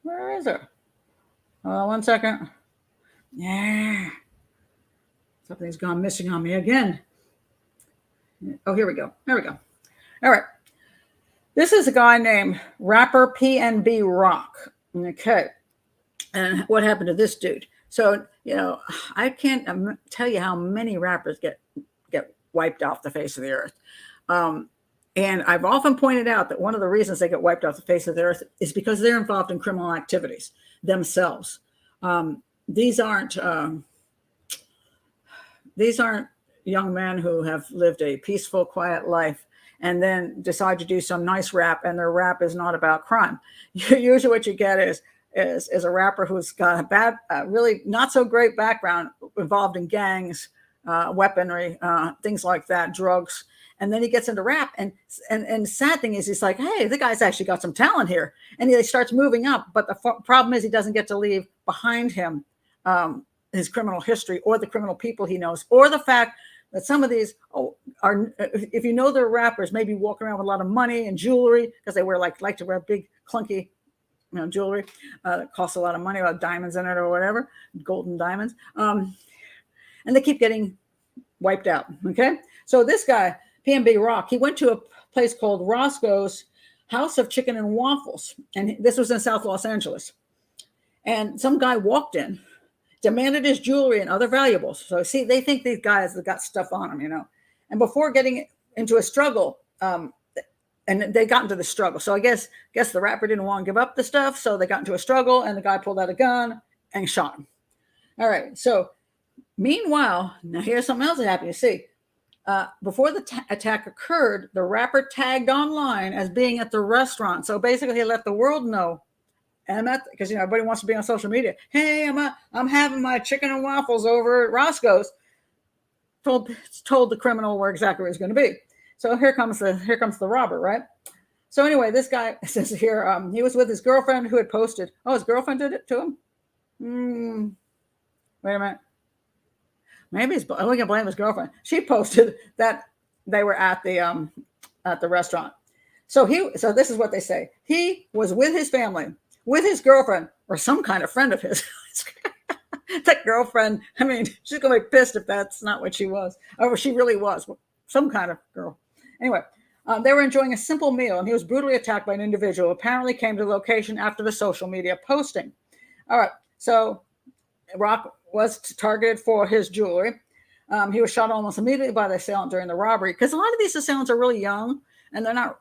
Where is it? One second. Yeah. Something's gone missing on me again. Oh, here we go. There we go. All right. This is a guy named rapper PnB Rock. Okay. And what happened to this dude? So, I can't tell you how many rappers get wiped off the face of the earth. And I've often pointed out that one of the reasons they get wiped off the face of the earth is because they're involved in criminal activities themselves. These aren't young men who have lived a peaceful, quiet life and then decide to do some nice rap, and their rap is not about crime. Usually what you get is a rapper who's got a bad, really not so great background involved in gangs, weaponry, things like that, drugs. And then he gets into rap, and the sad thing is he's like, hey, the guy's actually got some talent here. And he starts moving up. But the problem is he doesn't get to leave behind him his criminal history or the criminal people he knows, or the fact that some of these are, if you know they're rappers, maybe walking around with a lot of money and jewelry, because they wear like to wear big clunky jewelry that costs a lot of money, with diamonds in it or whatever, golden diamonds. And they keep getting wiped out. Okay. So this guy, PnB Rock, he went to a place called Roscoe's House of Chicken and Waffles. And this was in South Los Angeles. And some guy walked in, demanded his jewelry and other valuables. So see, they think these guys have got stuff on them, And before getting into a struggle, and they got into the struggle. So I guess the rapper didn't want to give up the stuff. So they got into a struggle, and the guy pulled out a gun and shot him. All right. So meanwhile, now here's something else that happened. You see, before the attack occurred, the rapper tagged online as being at the restaurant. So basically, he let the world know, and because everybody wants to be on social media. Hey, I'm having my chicken and waffles over at Roscoe's. Told the criminal where exactly where he's going to be. So here comes the robber, right? So anyway, this guy says here he was with his girlfriend who had posted. Oh, his girlfriend did it to him. Wait a minute. Maybe we can blame his girlfriend. She posted that they were at the restaurant. So this is what they say. He was with his family, with his girlfriend, or some kind of friend of his. That girlfriend, she's gonna be pissed if that's not what she was, or she really was, some kind of girl. Anyway, they were enjoying a simple meal, and he was brutally attacked by an individual who apparently came to the location after the social media posting. All right, so Rock was targeted for his jewelry. He was shot almost immediately by the assailant during the robbery, because a lot of these assailants are really young, and they're not,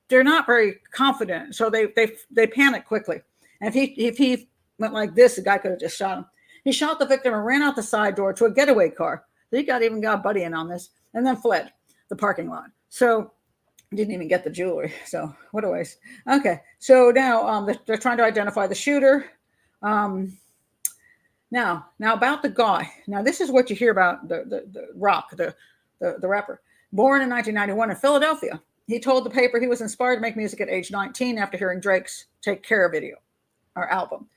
they're not very confident, so they panic quickly. And if he went like this, the guy could have just shot him. He shot the victim and ran out the side door to a getaway car. So he got a buddy in on this, and then fled the parking lot. So didn't even get the jewelry. So what a waste. Okay, so now they're trying to identify the shooter. Now about the guy. Now this is what you hear about the Rock, the rapper. Born in 1991 in Philadelphia. He told the paper he was inspired to make music at age 19 after hearing Drake's Take Care video, or album.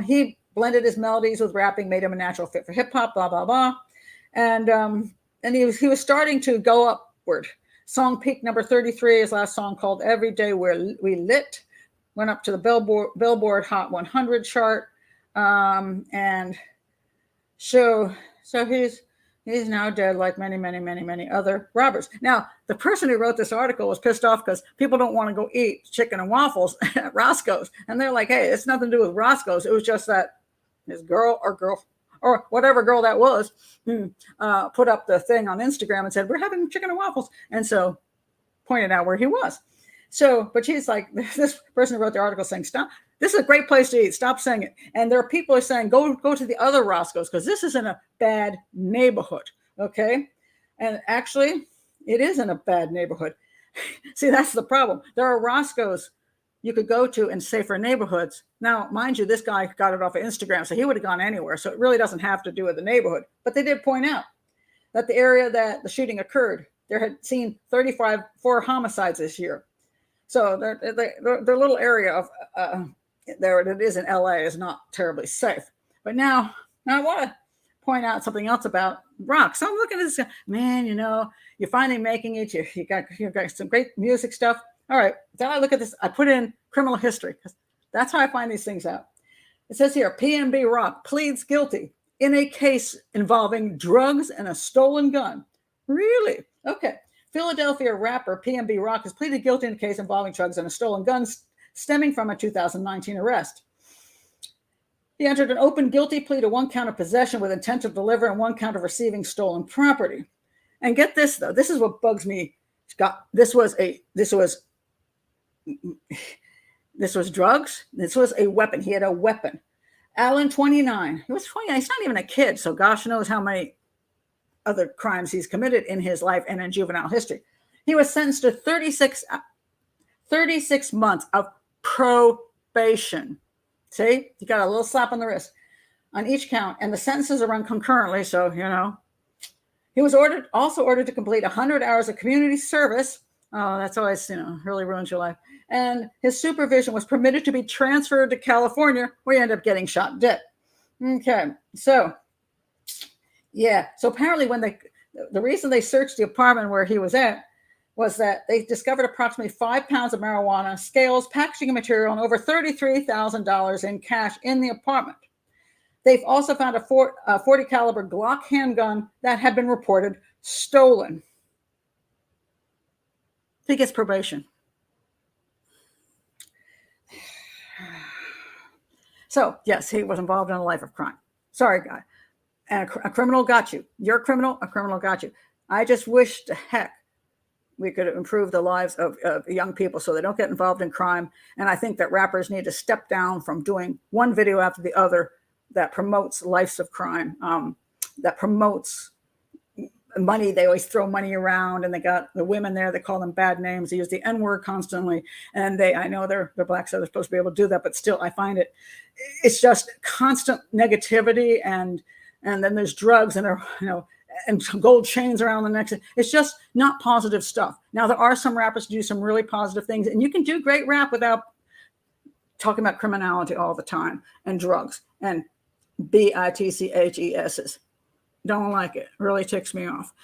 He blended his melodies with rapping, made him a natural fit for hip hop, blah, blah, blah. And he was starting to go upward. Song peaked number 33, his last song called Every Day We Lit, went up to the Billboard Hot 100 chart. And so he's now dead, like many, many, many, many other robbers. Now, the person who wrote this article was pissed off because people don't want to go eat chicken and waffles at Roscoe's. And they're like, hey, it's nothing to do with Roscoe's. It was just that his girl or whatever girl that was put up the thing on Instagram and said, we're having chicken and waffles. And so pointed out where he was. So, but she's like, this person who wrote the article saying, stop. This is a great place to eat. Stop saying it. And there are people who are saying, go to the other Roscoe's because this isn't a bad neighborhood. Okay. And actually, it isn't a bad neighborhood. See, that's the problem. There are Roscoe's you could go to in safer neighborhoods. Now, mind you, this guy got it off of Instagram, so he would have gone anywhere. So it really doesn't have to do with the neighborhood. But they did point out that the area that the shooting occurred, there had seen 4 homicides this year. So their little area of there it is in LA is not terribly safe. But now I want to point out something else about Rock. So I'm looking at this, man, you're finally making it. You got some great music stuff. All right. Then I look at this. I put in criminal history. That's how I find these things out. It says here, PnB Rock pleads guilty in a case involving drugs and a stolen gun. Really? Okay. Philadelphia rapper PnB Rock has pleaded guilty in a case involving drugs and a stolen gun stemming from a 2019 arrest. He entered an open guilty plea to 1 count of possession with intent to deliver and 1 count of receiving stolen property. And get this, though. This is what bugs me. This was drugs. This was a weapon. He had a weapon. Allen, 29. He was 29. He's not even a kid, so gosh knows how many other crimes he's committed in his life and in juvenile history. He was sentenced to 36 months of probation. See, you got a little slap on the wrist on each count, and the sentences are run concurrently. So, he was also ordered to complete 100 hours of community service. Oh, that's always, really ruins your life. And his supervision was permitted to be transferred to California, where he ended up getting shot dead. Okay, so, yeah. So apparently the reason they searched the apartment where he was at was that they discovered approximately 5 pounds of marijuana, scales, packaging material, and over $33,000 in cash in the apartment. They've also found a 40 caliber Glock handgun that had been reported stolen. He gets probation. So, yes, he was involved in a life of crime. Sorry, guy. And a criminal got you. You're a criminal got you. I just wish to heck we could improve the lives of young people so they don't get involved in crime. And I think that rappers need to step down from doing one video after the other that promotes lives of crime, that promotes money. They always throw money around, and they got the women there. They call them bad names. They use the N-word constantly. And I know they're black, so they're supposed to be able to do that. But still, I find it's just constant negativity. And then there's drugs and and gold chains around the neck. It's just not positive stuff. Now, there are some rappers who do some really positive things, and you can do great rap without talking about criminality all the time and drugs and bitches. Don't like it. Really ticks me off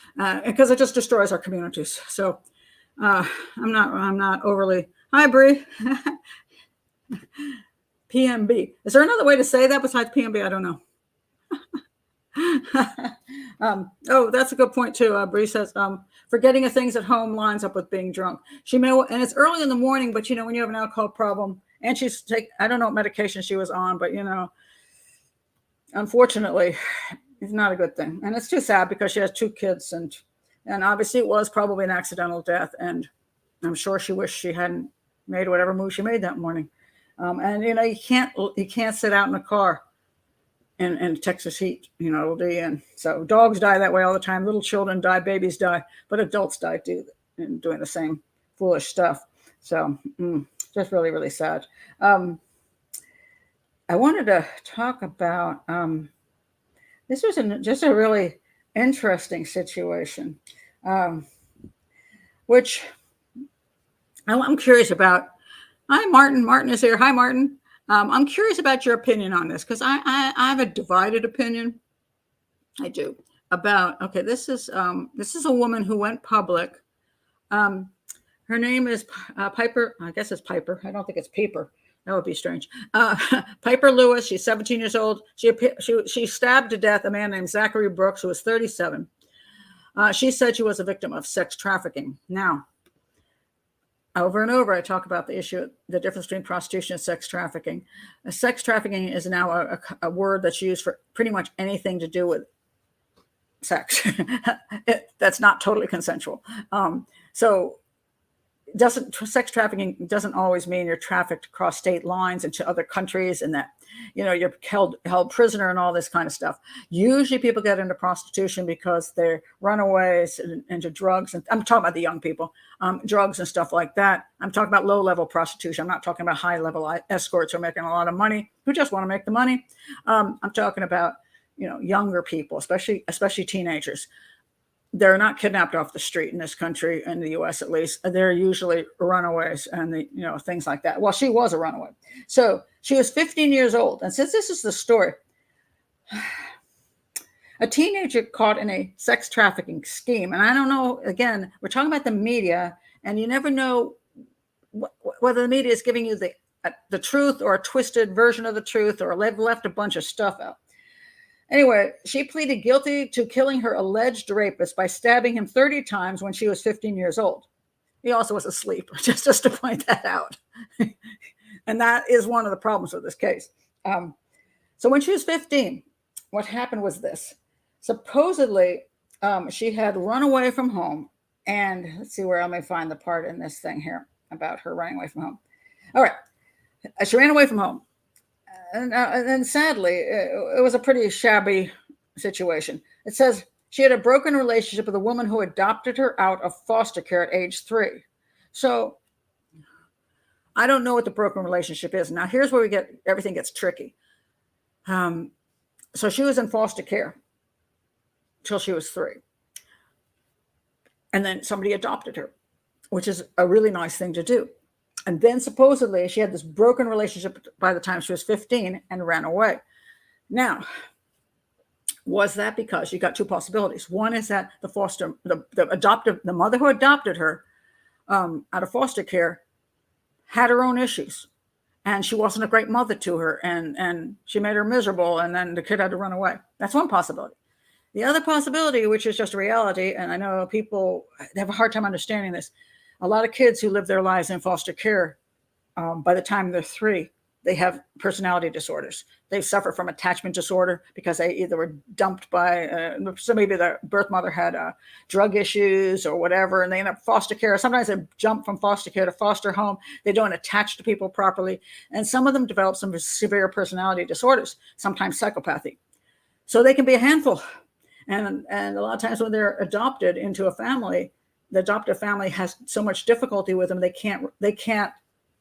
because it just destroys our communities. So I'm not overly. Hi, Bree. PnB. Is there another way to say that besides PnB? I don't know. Oh, that's a good point too. Bree says, forgetting of things at home lines up with being drunk. She may, and it's early in the morning, but when you have an alcohol problem, and I don't know what medication she was on, but unfortunately, it's not a good thing. And it's too sad because she has 2 kids, and obviously it was probably an accidental death. And I'm sure she wished she hadn't made whatever move she made that morning. And you can't sit out in a car in Texas heat, and so dogs die that way all the time. Little children die, babies die, but adults die too, and doing the same foolish stuff. So just really, really sad. I wanted to talk about, this was just a really interesting situation, which I'm curious about. Hi, Martin. Martin is here. Hi, Martin. I'm curious about your opinion on this because I have a divided opinion. I do about, okay, this is a woman who went public. Her name is Pieper. I guess it's Pieper. I don't think it's Pieper. That would be strange. Pieper Lewis. She's 17 years old. She stabbed to death a man named Zachary Brooks, who was 37. She said she was a victim of sex trafficking. Now, over and over, I talk about the difference between prostitution and sex trafficking. Sex trafficking is now a word that's used for pretty much anything to do with sex. That's not totally consensual. So sex trafficking doesn't always mean you're trafficked across state lines into other countries and that, you're held prisoner and all this kind of stuff. Usually people get into prostitution because they're runaways into drugs. And I'm talking about the young people, drugs and stuff like that. I'm talking about low-level prostitution. I'm not talking about high-level escorts who are making a lot of money, who just want to make the money. I'm talking about, younger people, especially teenagers. They're not kidnapped off the street in this country, in the U.S. at least. They're usually runaways and things like that. Well, she was a runaway. So she was 15 years old. And since this is the story, a teenager caught in a sex trafficking scheme. And I don't know, again, we're talking about the media, and you never know whether the media is giving you the the truth or a twisted version of the truth, or they've left a bunch of stuff out. Anyway, she pleaded guilty to killing her alleged rapist by stabbing him 30 times when she was 15 years old. He also was asleep, just to point that out. And that is one of the problems with this case. So when she was 15, what happened was this. Supposedly, she had run away from home. And let's see where I may find the part in this thing here about her running away from home. All right. She ran away from home. And sadly, it was a pretty shabby situation. It says she had a broken relationship with a woman who adopted her out of foster care at age 3. So I don't know what the broken relationship is. Now, here's where everything gets tricky. So she was in foster care till she was 3. And then somebody adopted her, which is a really nice thing to do. And then supposedly she had this broken relationship by the time she was 15 and ran away. Now, was that because you got two possibilities? One is that the mother who adopted her out of foster care had her own issues, and she wasn't a great mother to her, and she made her miserable, and then the kid had to run away. That's one possibility. The other possibility, which is just a reality, and I know people have a hard time understanding this, a lot of kids who live their lives in foster care, by the time they're 3, they have personality disorders. They suffer from attachment disorder because they either were dumped by, so maybe the birth mother had drug issues or whatever, and they end up foster care. Sometimes they jump from foster care to foster home. They don't attach to people properly. And some of them develop some severe personality disorders, sometimes psychopathy. So they can be a handful. And a lot of times when they're adopted into a family, the adoptive family has so much difficulty with them, they can't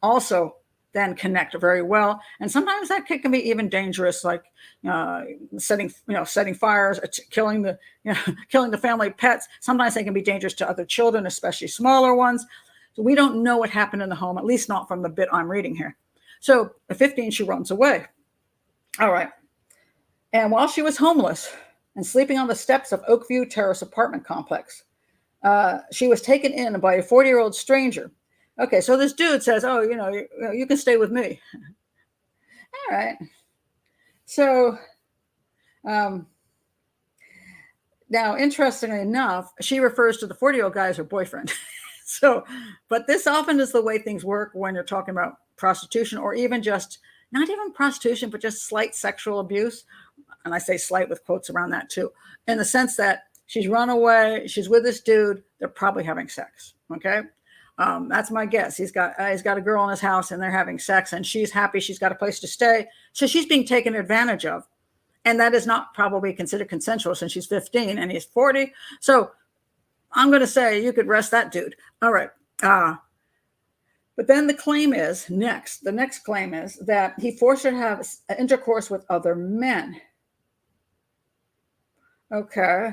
also then connect very well. And sometimes that can be even dangerous, like setting fires, killing the family pets. Sometimes they can be dangerous to other children, especially smaller ones. So we don't know what happened in the home, at least not from the bit I'm reading here. So at 15, she runs away. All right. And while she was homeless and sleeping on the steps of Oakview Terrace apartment complex, she was taken in by a 40-year-old stranger. Okay, so this dude says, oh, you can stay with me. All right. So now, interestingly enough, she refers to the 40-year-old guy as her boyfriend. But this often is the way things work when you're talking about prostitution, or even just, not even prostitution, but just slight sexual abuse. And I say slight with quotes around that too, in the sense that she's run away, she's with this dude, they're probably having sex, okay? That's my guess. He's got a girl in his house and they're having sex, and she's happy, she's got a place to stay. So she's being taken advantage of. And that is not probably considered consensual since she's 15 and he's 40. So I'm going to say you could arrest that dude. All right. But then the next claim is that he forced her to have intercourse with other men. Okay.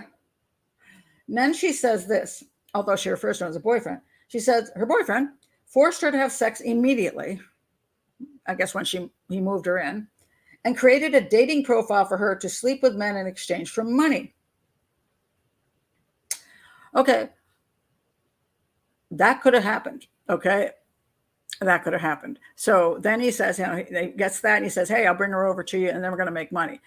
And then she says this, although she refers to him as a boyfriend. She says her boyfriend forced her to have sex immediately, I guess when he moved her in, and created a dating profile for her to sleep with men in exchange for money. Okay. That could have happened. Okay. That could have happened. So then he says, he gets that and he says, hey, I'll bring her over to you and then we're going to make money.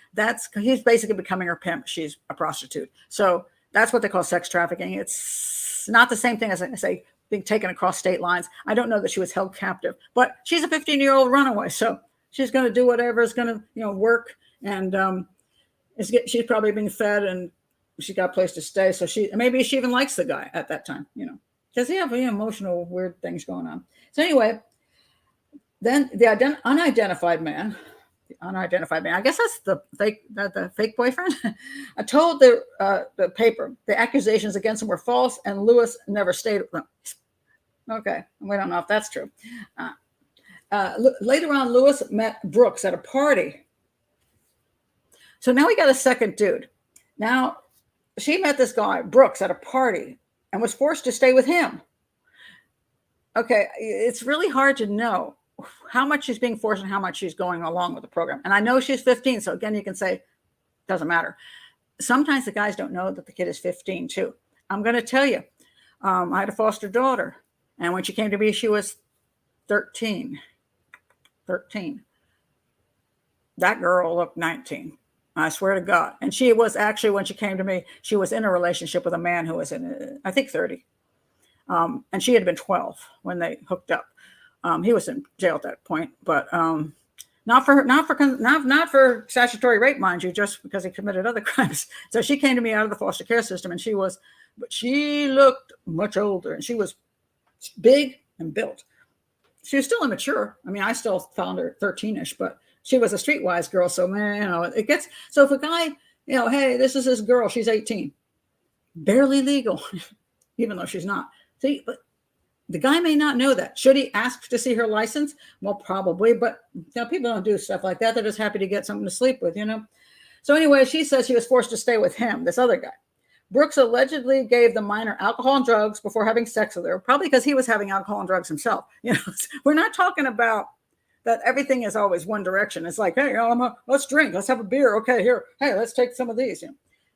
He's basically becoming her pimp. She's a prostitute. So that's what they call sex trafficking. It's not the same thing as, I say, being taken across state lines. I don't know that she was held captive, but she's a 15-year-old runaway. So she's going to do whatever is going to, work. And she's probably being fed and she's got a place to stay. So maybe she even likes the guy at that time, because he have emotional, weird things going on. So anyway, then the unidentified man, I guess that's the fake boyfriend, I told the paper the accusations against him were false and Lewis never stayed with them. Okay, we don't know if that's true. Later on, Lewis met Brooks at a party. So now we got a second dude. Now, she met this guy, Brooks, at a party and was forced to stay with him. Okay, it's really hard to know how much she's being forced and how much she's going along with the program. And I know she's 15, so again, you can say, doesn't matter. Sometimes the guys don't know that the kid is 15 too. I'm going to tell you, I had a foster daughter, and when she came to me, she was 13. 13. That girl looked 19. I swear to God. And she was actually, when she came to me, she was in a relationship with a man who was in, I think, 30. And she had been 12 when they hooked up. He was in jail at that point, but not for statutory rape, mind you, just because he committed other crimes. So she came to me out of the foster care system, and she looked much older, and she was big and built. She was still immature. I mean, I still found her 13-ish, but she was a streetwise girl. So, man, it gets, so if a guy, hey, this is this girl, she's 18, barely legal, even though she's not. See, but the guy may not know that. Should he ask to see her license? Well, probably, but people don't do stuff like that. They're just happy to get something to sleep with, So anyway, she says she was forced to stay with him, this other guy. Brooks allegedly gave the minor alcohol and drugs before having sex with her, probably because he was having alcohol and drugs himself. We're not talking about that everything is always one direction. It's like, hey, let's drink, let's have a beer. Okay, here, hey, let's take some of these.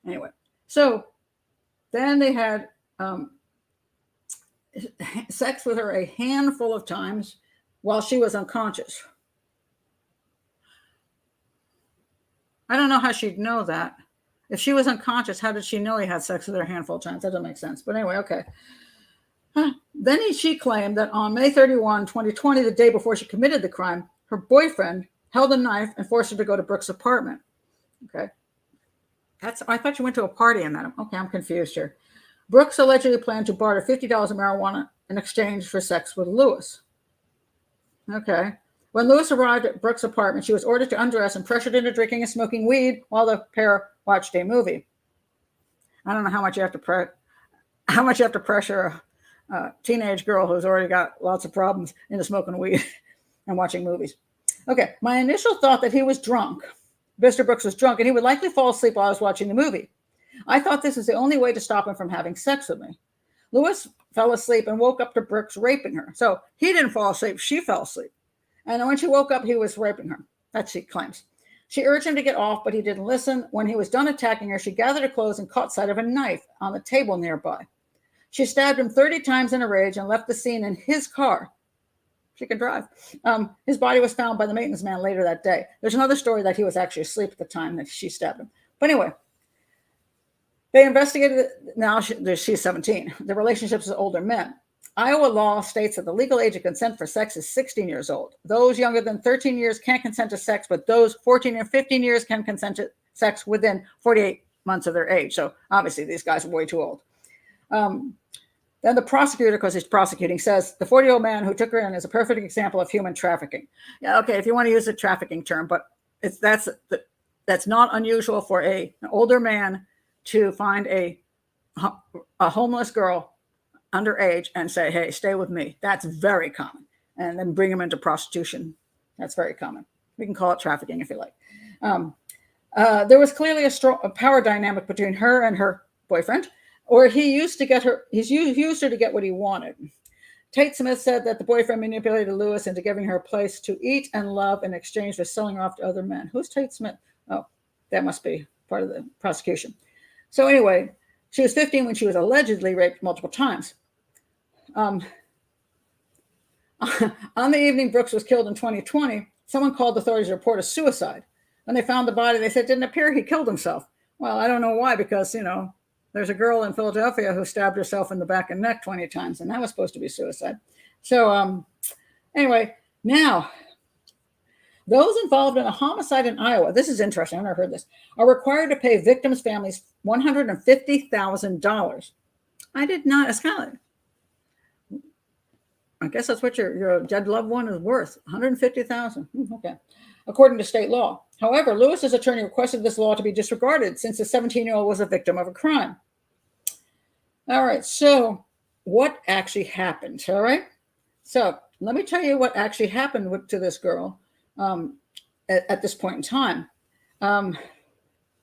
Anyway, so then they had sex with her a handful of times while she was unconscious. I don't know how she'd know that. If she was unconscious, how did she know he had sex with her a handful of times? That doesn't make sense. But anyway, okay. Then she claimed that on May 31, 2020, the day before she committed the crime, her boyfriend held a knife and forced her to go to Brooks' apartment. Okay. I thought you went to a party in that. Okay, I'm confused here. Brooks allegedly planned to barter $50 of marijuana in exchange for sex with Lewis. Okay. When Lewis arrived at Brooks' apartment, she was ordered to undress and pressured into drinking and smoking weed while the pair watched a movie. I don't know how much you have to pressure a teenage girl who's already got lots of problems into smoking weed and watching movies. Okay. My initial thought that he was drunk. Mr. Brooks was drunk and he would likely fall asleep while I was watching the movie. I thought this was the only way to stop him from having sex with me. Lewis fell asleep and woke up to Brooks raping her. So he didn't fall asleep. She fell asleep. And when she woke up, he was raping her. That she claims. She urged him to get off, but he didn't listen. When he was done attacking her, she gathered her clothes and caught sight of a knife on the table nearby. She stabbed him 30 times in a rage and left the scene in his car. She can drive. His body was found by the maintenance man later that day. There's another story that he was actually asleep at the time that she stabbed him. But anyway, they investigated it. Now she's 17. The relationships with older men. Iowa law states that the legal age of consent for sex is 16 years old. Those younger than 13 years can't consent to sex, but those 14 and 15 years can consent to sex within 48 months of their age. So obviously these guys are way too old. Then the prosecutor, because he's prosecuting, says the 40-year-old man who took her in is a perfect example of human trafficking. Yeah, okay, if you want to use a trafficking term, but that's not unusual for an older man to find a homeless girl underage and say, hey, stay with me. That's very common. And then bring him into prostitution. That's very common. We can call it trafficking if you like. There was clearly a power dynamic between her and her boyfriend, or he used her to get what he wanted. Tate Smith said that the boyfriend manipulated Lewis into giving her a place to eat and love in exchange for selling her off to other men. Who's Tate Smith? Oh, that must be part of the prosecution. So anyway, she was 15 when she was allegedly raped multiple times. On the evening Brooks was killed in 2020, someone called authorities to report a suicide. When they found the body, they said it didn't appear he killed himself. Well, I don't know why, because, there's a girl in Philadelphia who stabbed herself in the back and neck 20 times, and that was supposed to be suicide. So anyway, now, those involved in a homicide in Iowa, this is interesting, I've never heard this, are required to pay victims' families $150,000. I did not, it's kind of, I guess that's what your dead loved one is worth, $150,000. Okay, according to state law. However, Lewis's attorney requested this law to be disregarded since the 17-year-old was a victim of a crime. All right, so what actually happened? All right, so let me tell you what actually happened to this girl at this point in time.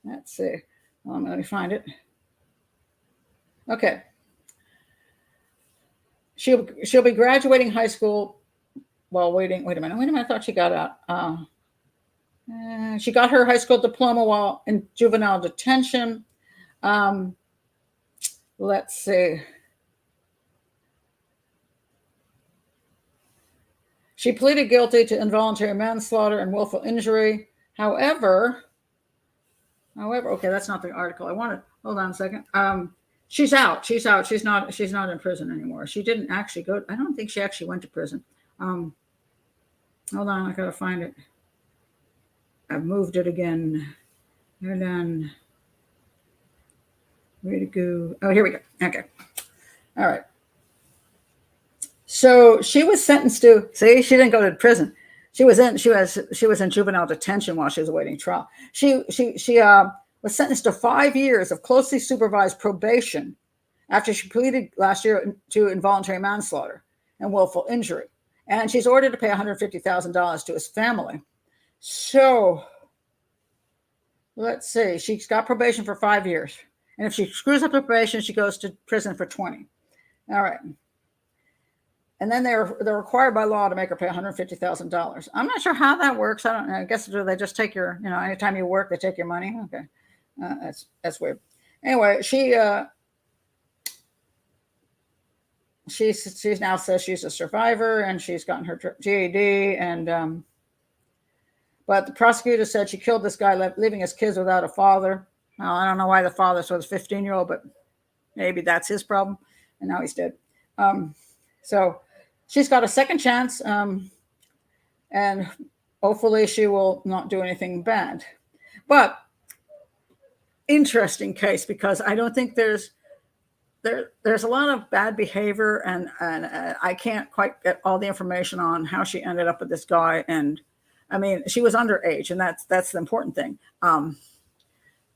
Let's see. Let me find it. Okay. She'll be graduating high school while waiting. Wait a minute. I thought she got out. She got her high school diploma while in juvenile detention. Let's see. She pleaded guilty to involuntary manslaughter and willful injury. However, okay, that's not the article I wanted. Hold on a second. She's out. She's out. She's not in prison anymore. She didn't actually go. I don't think she actually went to prison. Hold on, I gotta find it. I've moved it again. Hold on. Where to go? Oh, here we go. Okay. All right. So she was sentenced to. See, she didn't go to prison. She was in juvenile detention while she was awaiting trial. She was sentenced to 5 years of closely supervised probation after she pleaded last year to involuntary manslaughter and willful injury. And she's ordered to pay $150,000 to his family. So let's see. She's got probation for 5 years. And if she screws up the probation, she goes to prison for 20. All right. And then they're required by law to make her pay $150,000. I'm not sure how that works. I don't know. I guess they just take your, anytime you work, they take your money. Okay. That's weird. Anyway, she now says she's a survivor and she's gotten her GED but the prosecutor said she killed this guy, leaving his kids without a father. Now, I don't know why the father was a 15-year-old, but maybe that's his problem. And now he's dead. So she's got a second chance, and hopefully she will not do anything bad. But interesting case, because I don't think there's a lot of bad behavior, and I can't quite get all the information on how she ended up with this guy. And I mean, she was underage, and that's the important thing.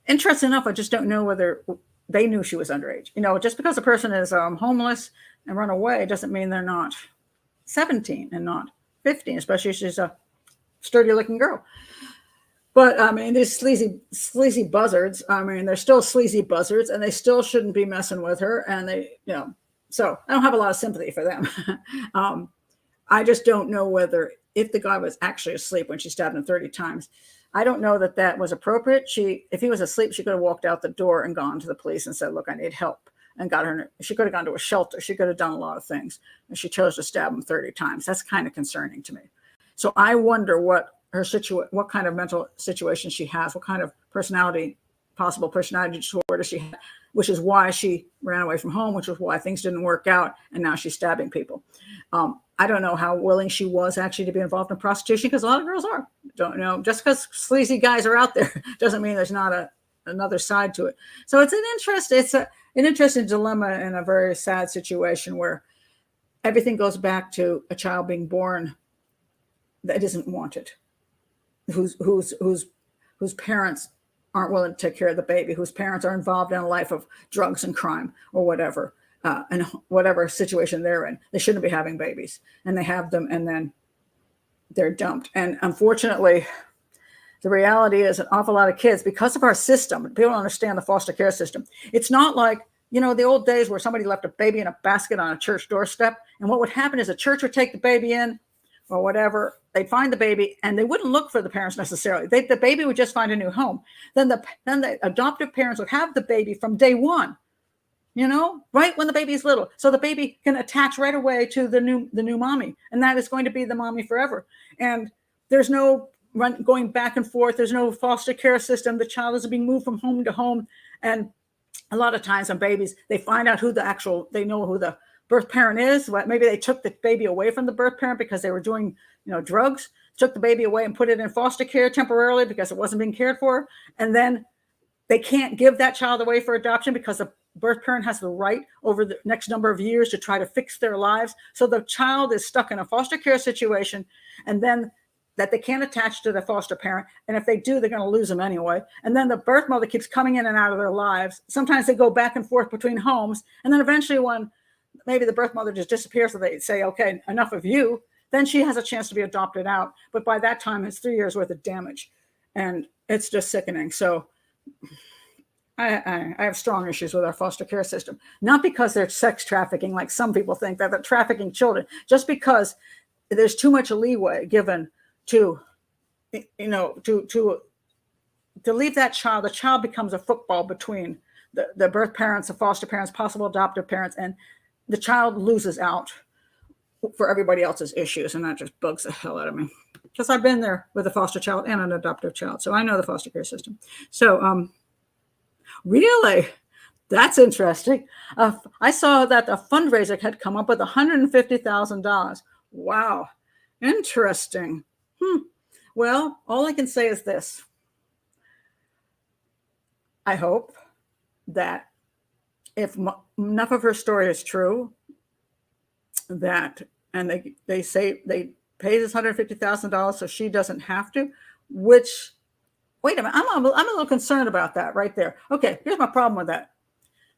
Interesting enough, I just don't know whether they knew she was underage. Just because a person is homeless and run away doesn't mean they're not 17 and not 15, especially if she's a sturdy looking girl. But I mean, these sleazy buzzards, they're still sleazy buzzards, and they still shouldn't be messing with her. And so I don't have a lot of sympathy for them. I just don't know whether, if the guy was actually asleep when she stabbed him 30 times, I don't know that was appropriate. If he was asleep, she could have walked out the door and gone to the police and said, look, I need help, and got her. She could have gone to a shelter. She could have done a lot of things, and she chose to stab him 30 times. That's kind of concerning to me. So I wonder what kind of mental situation she has, what kind of possible personality disorder she had, which is why she ran away from home, which is why things didn't work out, and now she's stabbing people. I don't know how willing she was actually to be involved in prostitution, because a lot of girls are. Don't know. Just because sleazy guys are out there doesn't mean there's not another side to it. So it's an interesting dilemma, and a very sad situation where everything goes back to a child being born that isn't wanted, whose parents aren't willing to take care of the baby, whose parents are involved in a life of drugs and crime or whatever. And whatever situation they're in, they shouldn't be having babies, and they have them, and then they're dumped. And unfortunately, the reality is an awful lot of kids, because of our system, people don't understand the foster care system. It's not like, the old days where somebody left a baby in a basket on a church doorstep, and what would happen is the church would take the baby in or whatever. They'd find the baby, and they wouldn't look for the parents necessarily. The baby would just find a new home. Then the adoptive parents would have the baby from day one. Right when the baby's little. So the baby can attach right away to the new mommy. And that is going to be the mommy forever. And there's no going back and forth. There's no foster care system. The child is being moved from home to home. And a lot of times on babies, they find out they know who the birth parent is. Maybe they took the baby away from the birth parent because they were doing, drugs, took the baby away and put it in foster care temporarily because it wasn't being cared for. And then they can't give that child away for adoption because the birth parent has the right over the next number of years to try to fix their lives. So the child is stuck in a foster care situation, and then that they can't attach to the foster parent. And if they do, they're going to lose them anyway. And then the birth mother keeps coming in and out of their lives. Sometimes they go back and forth between homes. And then eventually, when maybe the birth mother just disappears, so they say, okay, enough of you, then she has a chance to be adopted out. But by that time, it's 3 years worth of damage. And it's just sickening. So I have strong issues with our foster care system, not because they're sex trafficking, like some people think that they're trafficking children, just because there's too much leeway given to leave that child. The child becomes a football between the birth parents, the foster parents, possible adoptive parents, and the child loses out for everybody else's issues. And that just bugs the hell out of me, because I've been there with a foster child and an adoptive child. So I know the foster care system. So really, that's interesting. I saw that a fundraiser had come up with $150,000. Wow. Interesting. Well, all I can say is this. I hope that if enough of her story is true, that, and they say they pay this $150,000 so she doesn't have to, which, wait a minute, I'm a little concerned about that right there. Okay, here's my problem with that.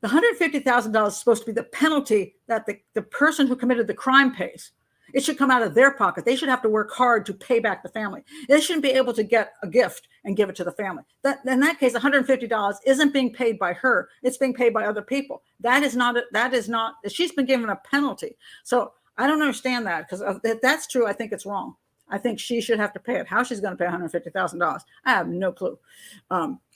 The $150,000 is supposed to be the penalty that the person who committed the crime pays. It should come out of their pocket. They should have to work hard to pay back the family. They shouldn't be able to get a gift and give it to the family. In that case, $150 isn't being paid by her. It's being paid by other people. That is not, she's been given a penalty. So I don't understand that, because if that's true, I think it's wrong. I think she should have to pay it. How she's going to pay $150,000, I have no clue,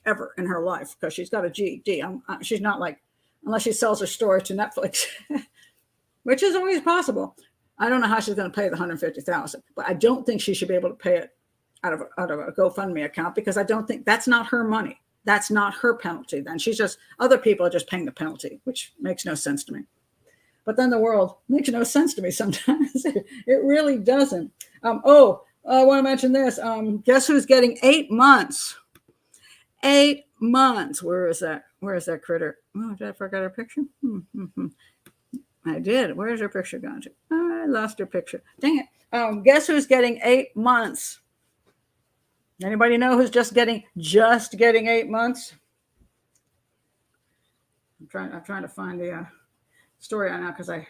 ever in her life, because she's got a GED. She's not like, unless she sells her story to Netflix, which is always possible. I don't know how she's going to pay the $150,000, but I don't think she should be able to pay it out of a GoFundMe account, because I don't think that's not her money. That's not her penalty. Then she's just, other people are just paying the penalty, which makes no sense to me. But then the world makes no sense to me sometimes. It really doesn't. I want to mention this. Guess who's getting 8 months? 8 months. Where is that? Where is that critter? Oh, did I forget her picture? I did. Where's her picture gone to? I lost her picture. Dang it. Guess who's getting 8 months? Anybody know who's just getting 8 months? I'm trying to find the story on now, because does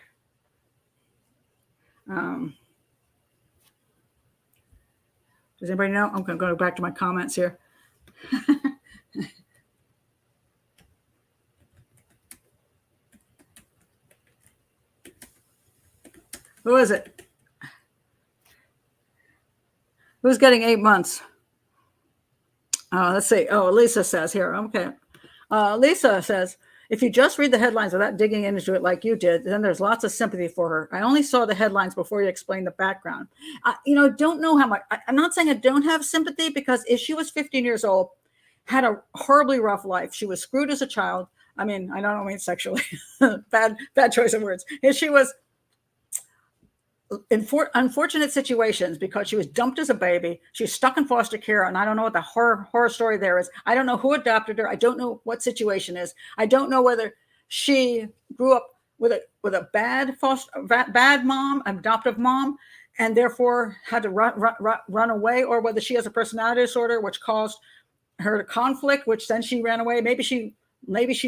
anybody know? I'm going to go back to my comments here. Who is it? Who's getting 8 months? Let's see. Oh, Lisa says here. Okay. Lisa says, if you just read the headlines without digging into it like you did, then there's lots of sympathy for her. I only saw the headlines before you explained the background. Don't know how much. I'm not saying I don't have sympathy, because if she was 15 years old, had a horribly rough life, she was screwed as a child. I mean, I don't mean sexually. bad choice of words. If she was in unfortunate situations because she was dumped as a baby, she was stuck in foster care, and I don't know what the horror story there is. I don't know who adopted her. I don't know what situation is. I don't know whether she grew up with a bad mom, adoptive mom, and therefore had to run away, or whether she has a personality disorder which caused her to conflict, which then she ran away. Maybe she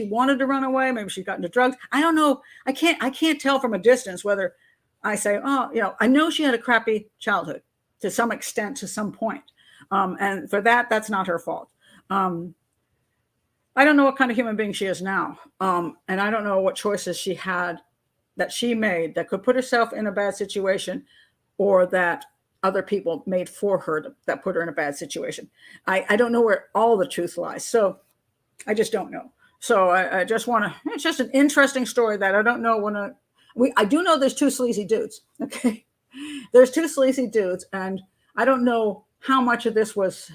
wanted to run away. Maybe she got into drugs. I don't know. I can't tell from a distance whether I say, I know she had a crappy childhood to some extent, to some point. And for that's not her fault. I don't know what kind of human being she is now. And I don't know what choices she had that she made that could put herself in a bad situation, or that other people made for her that put her in a bad situation. I don't know where all the truth lies. So I just don't know. So I just want to, it's just an interesting story that I don't know I do know there's two sleazy dudes. Okay. There's two sleazy dudes. And I don't know how much of this was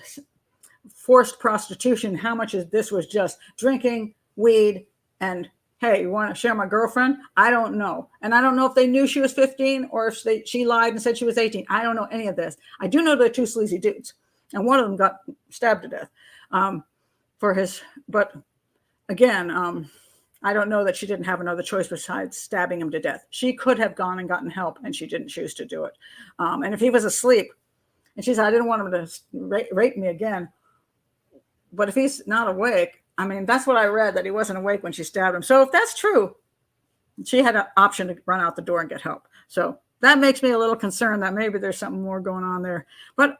forced prostitution, how much of this was just drinking weed and, hey, you want to share my girlfriend? I don't know. And I don't know if they knew she was 15 or if she lied and said she was 18. I don't know any of this. I do know they're two sleazy dudes. And one of them got stabbed to death but again, I don't know that she didn't have another choice besides stabbing him to death. She could have gone and gotten help, and she didn't choose to do it. And if he was asleep, and she said, I didn't want him to rape me again. But if he's not awake, I mean, that's what I read, that he wasn't awake when she stabbed him. So if that's true, she had an option to run out the door and get help. So that makes me a little concerned that maybe there's something more going on there. But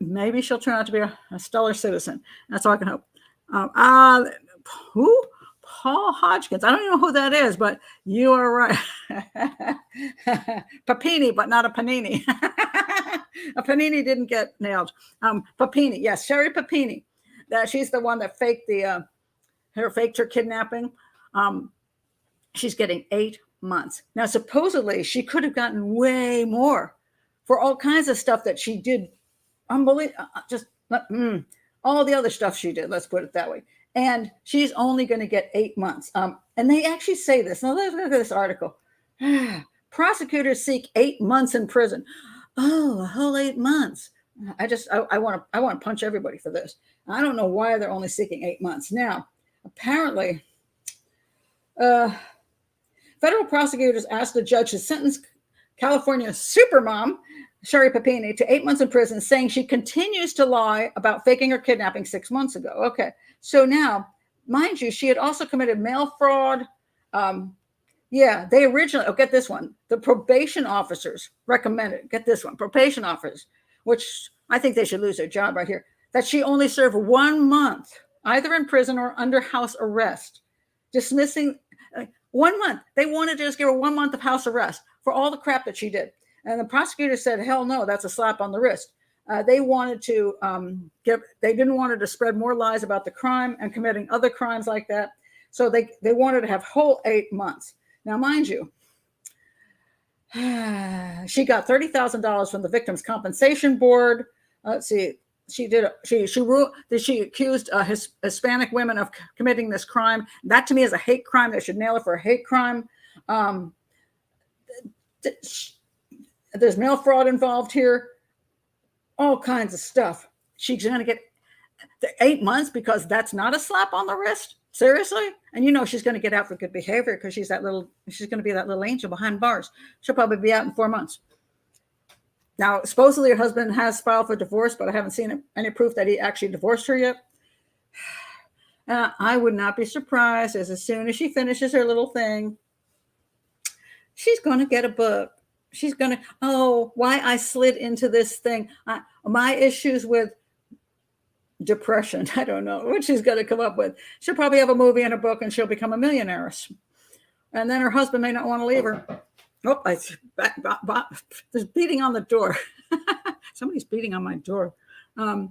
maybe she'll turn out to be a stellar citizen. That's all I can hope. Who? Paul Hodgkins. I don't even know who that is, but you are right. Papini, but not a panini. A panini didn't get nailed. Papini, yes, Sherry Papini. She's the one that faked her kidnapping. She's getting 8 months. Now, supposedly she could have gotten way more for all kinds of stuff that she did. Unbelievable. All the other stuff she did, let's put it that way. And she's only going to get 8 months. And they actually say this. Now, let's look at this article. Prosecutors seek 8 months in prison. Oh, a whole 8 months. I want to punch everybody for this. I don't know why they're only seeking 8 months. Now, apparently, federal prosecutors asked the judge to sentence California supermom Sherry Papini to 8 months in prison, saying she continues to lie about faking her kidnapping 6 months ago. Okay, so now, mind you, she had also committed mail fraud. They originally, get this one. The probation officers recommended, get this one, probation officers, which I think they should lose their job right here, that she only serve 1 month, either in prison or under house arrest, dismissing 1 month. They wanted to just give her 1 month of house arrest for all the crap that she did. And the prosecutor said, hell no, that's a slap on the wrist. They wanted to they didn't want her to spread more lies about the crime and committing other crimes like that. So they wanted to have whole 8 months. Now, mind you, she got $30,000 from the Victims' Compensation Board. Let's see, she accused Hispanic women of committing this crime. That to me is a hate crime. They should nail her for a hate crime. There's mail fraud involved here, all kinds of stuff. She's going to get 8 months because that's not a slap on the wrist. Seriously? And she's going to get out for good behavior because she's going to be that little angel behind bars. She'll probably be out in 4 months. Now, supposedly her husband has filed for divorce, but I haven't seen any proof that he actually divorced her yet. I would not be surprised as soon as she finishes her little thing, she's going to get a book. She's going to, why I slid into this thing. My issues with depression, I don't know what she's going to come up with. She'll probably have a movie and a book and she'll become a millionaire. And then her husband may not want to leave her. There's beating on the door. Somebody's beating on my door. I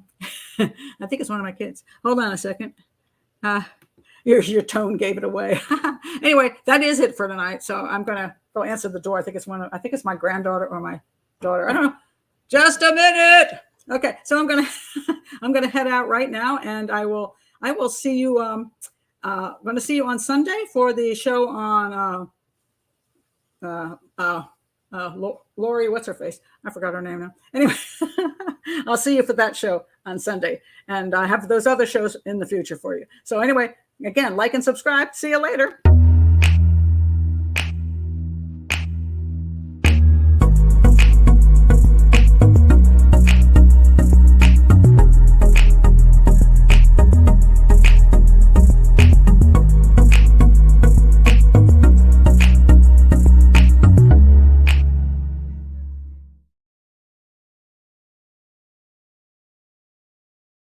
think it's one of my kids. Hold on a second. Your tone gave it away. Anyway, that is it for tonight. So I'm going to go answer the door. I think it's my granddaughter or my daughter. I don't know. Just a minute. Okay. So I'm going to head out right now, and I will see you. I'm going to see you on Sunday for the show on, Lori, what's her face? I forgot her name now. Anyway, I'll see you for that show on Sunday, and I have those other shows in the future for you. So anyway, again, like and subscribe. See you later.